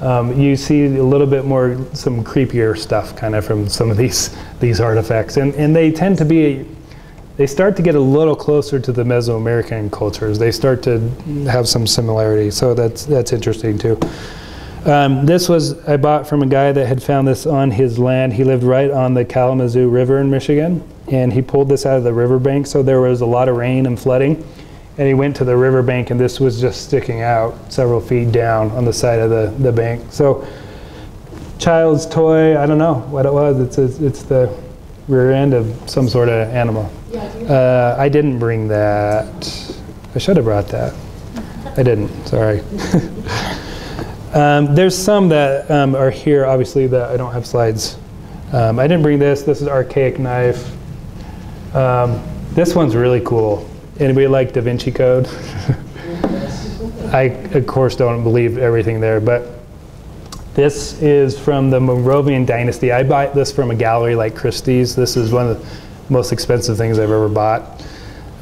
You see a little bit more, some creepier stuff kind of from some of these artifacts. And they tend to be, they start to get a little closer to the Mesoamerican cultures. They start to have some similarities, so that's interesting too. This I bought from a guy that had found this on his land. He lived right on the Kalamazoo River in Michigan, and he pulled this out of the riverbank, so there was a lot of rain and flooding. And he went to the riverbank, and this was just sticking out several feet down on the side of the bank. So, child's toy, I don't know what it was. It's the rear end of some sort of animal. Yeah, I didn't bring that. I should have brought that. I didn't, sorry. There's some that are here, obviously, that I don't have slides. I didn't bring this. This is Archaic Knife. This one's really cool. Anybody like Da Vinci Code? I, of course, don't believe everything there, but this is from the Moravian dynasty. I bought this from a gallery like Christie's. This is one of the most expensive things I've ever bought.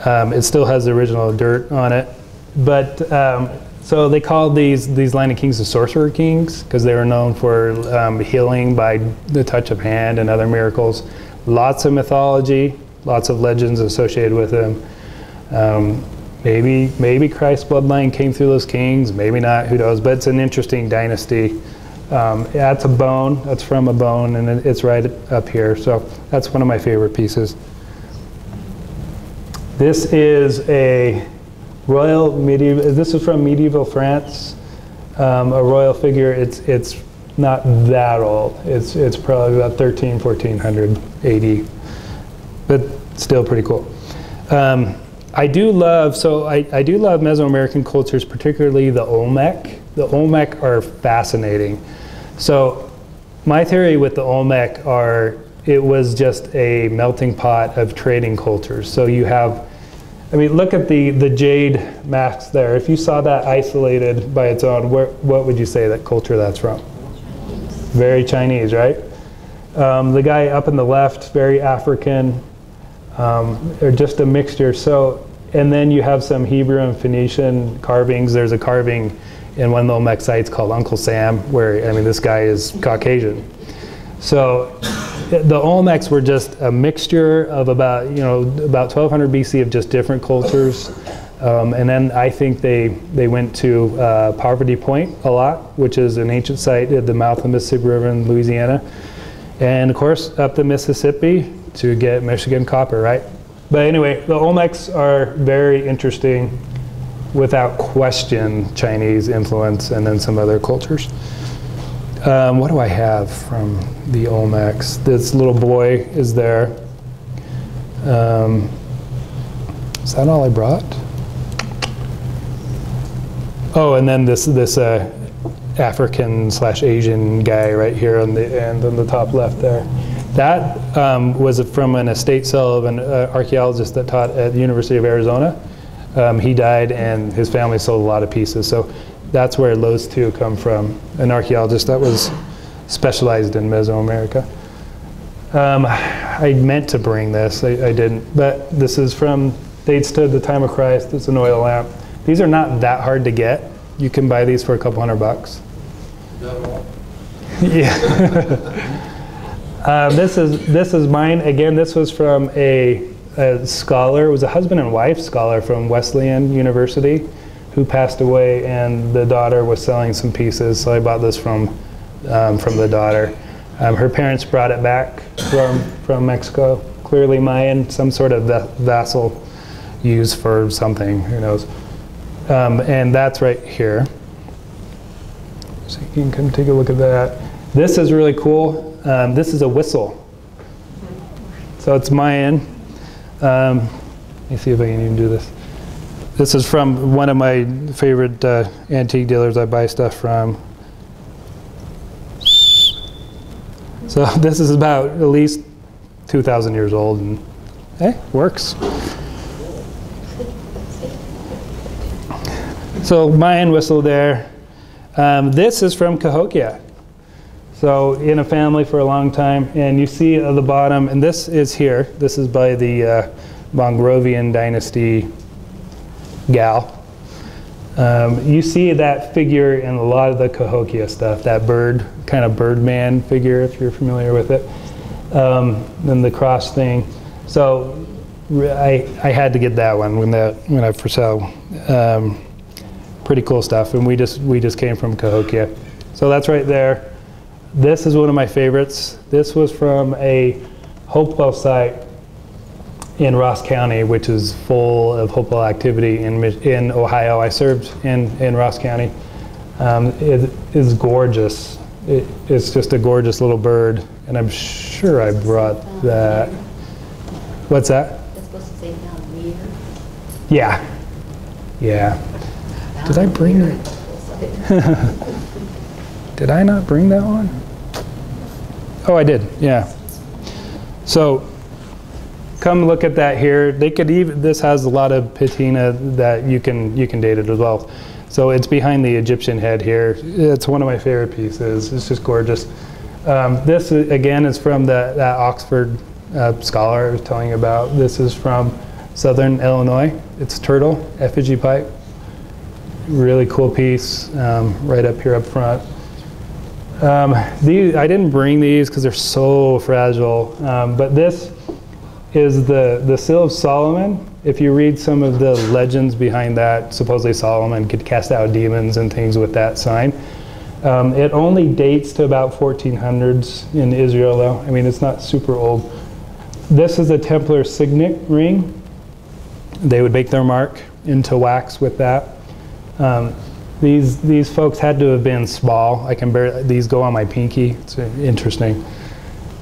It still has the original dirt on it. But so they called these line of kings the sorcerer kings because they were known for healing by the touch of hand and other miracles. Lots of mythology, lots of legends associated with them. Maybe Christ's bloodline came through those kings, maybe not, who knows, but it's an interesting dynasty. That's a bone, that's from a bone, and it's right up here, so that's one of my favorite pieces. This is a royal medieval, this is from medieval France, a royal figure. It's not that old, it's probably about 1400 AD, but still pretty cool. I do love Mesoamerican cultures, particularly the Olmec. The Olmec are fascinating. So my theory with the Olmec it was just a melting pot of trading cultures. So you have, I mean, look at the jade masks there. If you saw that isolated by its own, what would you say that culture that's from? Very Chinese, right? The guy up in the left, very African. Or just a mixture. So, and then you have some Hebrew and Phoenician carvings. There's a carving in one of the Olmec sites called Uncle Sam, where, I mean, this guy is Caucasian. So the Olmecs were just a mixture of about 1200 BC of just different cultures. And then I think they went to Poverty Point a lot, which is an ancient site at the mouth of the Mississippi River in Louisiana. And of course, up the Mississippi to get Michigan copper, right? But anyway, the Olmecs are very interesting, without question, Chinese influence, and then some other cultures. What do I have from the Olmecs? This little boy is there. Is that all I brought? Oh, and then this African/Asian guy right here on the end, on the top left there. That was from an estate sale of an archaeologist that taught at the University of Arizona. He died and his family sold a lot of pieces. So that's where those two come from, an archaeologist that was specialized in Mesoamerica. I meant to bring this, I didn't, but this is from, dates to the time of Christ. It's an oil lamp. These are not that hard to get. You can buy these for a couple $100. Yeah. This is mine. Again, this was from a scholar. It was a husband and wife scholar from Wesleyan University who passed away, and the daughter was selling some pieces, so I bought this from the daughter. Her parents brought it back from Mexico. Clearly Mayan, some sort of vassal used for something, who knows. And that's right here. So you can come take a look at that. This is really cool. This is a whistle. So it's Mayan. Let me see if I can even do this. This is from one of my favorite antique dealers I buy stuff from. So this is about at least 2,000 years old, and hey, works. So Mayan whistle there. This is from Cahokia. So in a family for a long time, and you see at the bottom, and this is here. This is by the Mongrovian dynasty gal. You see that figure in a lot of the Cahokia stuff, that bird, kind of birdman figure, if you're familiar with it. Then the cross thing. So I had to get that one when I first saw. Pretty cool stuff, and we just came from Cahokia. So that's right there. This is one of my favorites. This was from a Hopewell site in Ross County, which is full of Hopewell activity in Ohio. I served in Ross County. It is gorgeous. It's just a gorgeous little bird, and I'm sure I brought that. What's that? It's supposed to say down weird. Yeah. Yeah. Did I bring it? Did I not bring that one? Oh, I did, yeah. So come look at that here. They could even, this has a lot of patina that you can date it as well. So it's behind the Egyptian head here. It's one of my favorite pieces. It's just gorgeous. This again is from that Oxford scholar I was telling you about. This is from Southern Illinois. It's turtle, effigy pipe. Really cool piece, right up here up front. I didn't bring these because they're so fragile, but this is the Seal of Solomon. If you read some of the legends behind that, supposedly Solomon could cast out demons and things with that sign. It only dates to about 1400s in Israel, though. I mean, it's not super old. This is a Templar Signet ring. They would bake their mark into wax with that. These folks had to have been small. I can barely, these go on my pinky. It's interesting.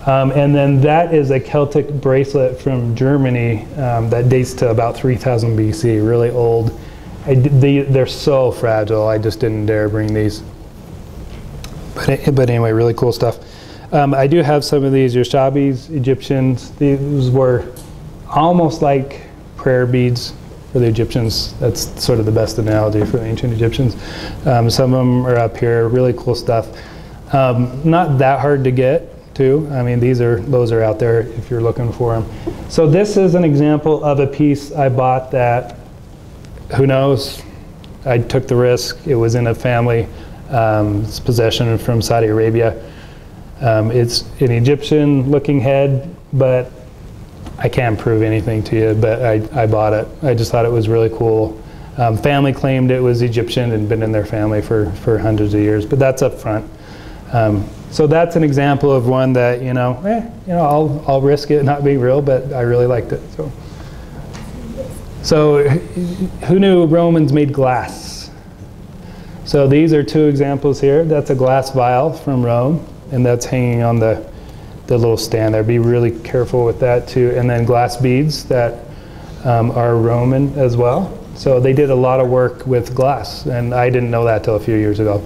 And then that is a Celtic bracelet from Germany that dates to about 3000 BC, really old. They're so fragile, I just didn't dare bring these. But anyway, really cool stuff. I do have some of these Yushabis, Egyptians. These were almost like prayer beads for the Egyptians. That's sort of the best analogy for the ancient Egyptians. Some of them are up here, really cool stuff. Not that hard to get too. I mean, those are out there if you're looking for them. So this is an example of a piece I bought that, who knows, I took the risk. It was in a family possession from Saudi Arabia. It's an Egyptian looking head, but I can't prove anything to you, but I bought it. I just thought it was really cool. Family claimed it was Egyptian and been in their family for hundreds of years, but that's up front. So that's an example of one that, I'll risk it not being real, but I really liked it. So who knew Romans made glass? So these are two examples here. That's a glass vial from Rome, and that's hanging on the little stand there. Be really careful with that too. And then glass beads that are Roman as well. So they did a lot of work with glass, and I didn't know that till a few years ago.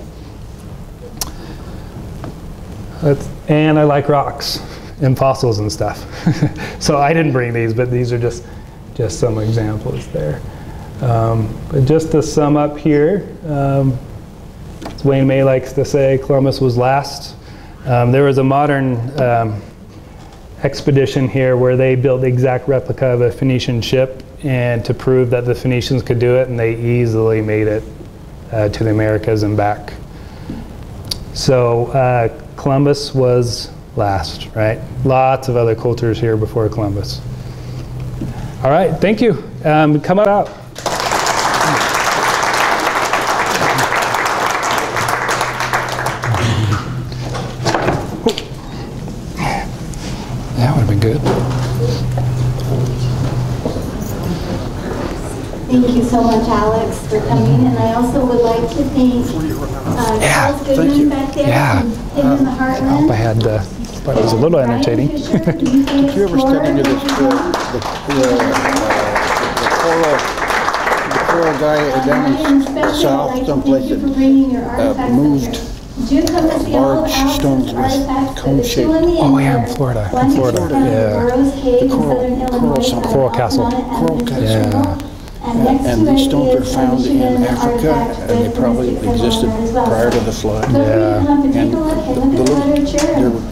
And I like rocks and fossils and stuff. So I didn't bring these, but these are just some examples there. But just to sum up here, as Wayne May likes to say, Columbus was last. There was a modern expedition here where they built the exact replica of a Phoenician ship, and to prove that the Phoenicians could do it, and they easily made it to the Americas and back. So Columbus was last, right? Lots of other cultures here before Columbus. All right, thank you. Come out. Good. Thank you so much, Alex, for coming. And I also would like to thank Charles Goodman back there from Hidden in the I hope I Heartland. had, but it was a little entertaining. Did you ever step into this, the coral guy down in the south, someplace that moved large stones with cone-shaped? Oh yeah, in Florida. Yeah. Coral Castle. Yeah. And these stones are found in Africa, and they probably existed prior to the flood. Yeah. And the little, I don't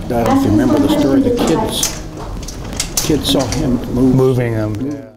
know if you remember the story, the kids saw him move. Moving them. Yeah.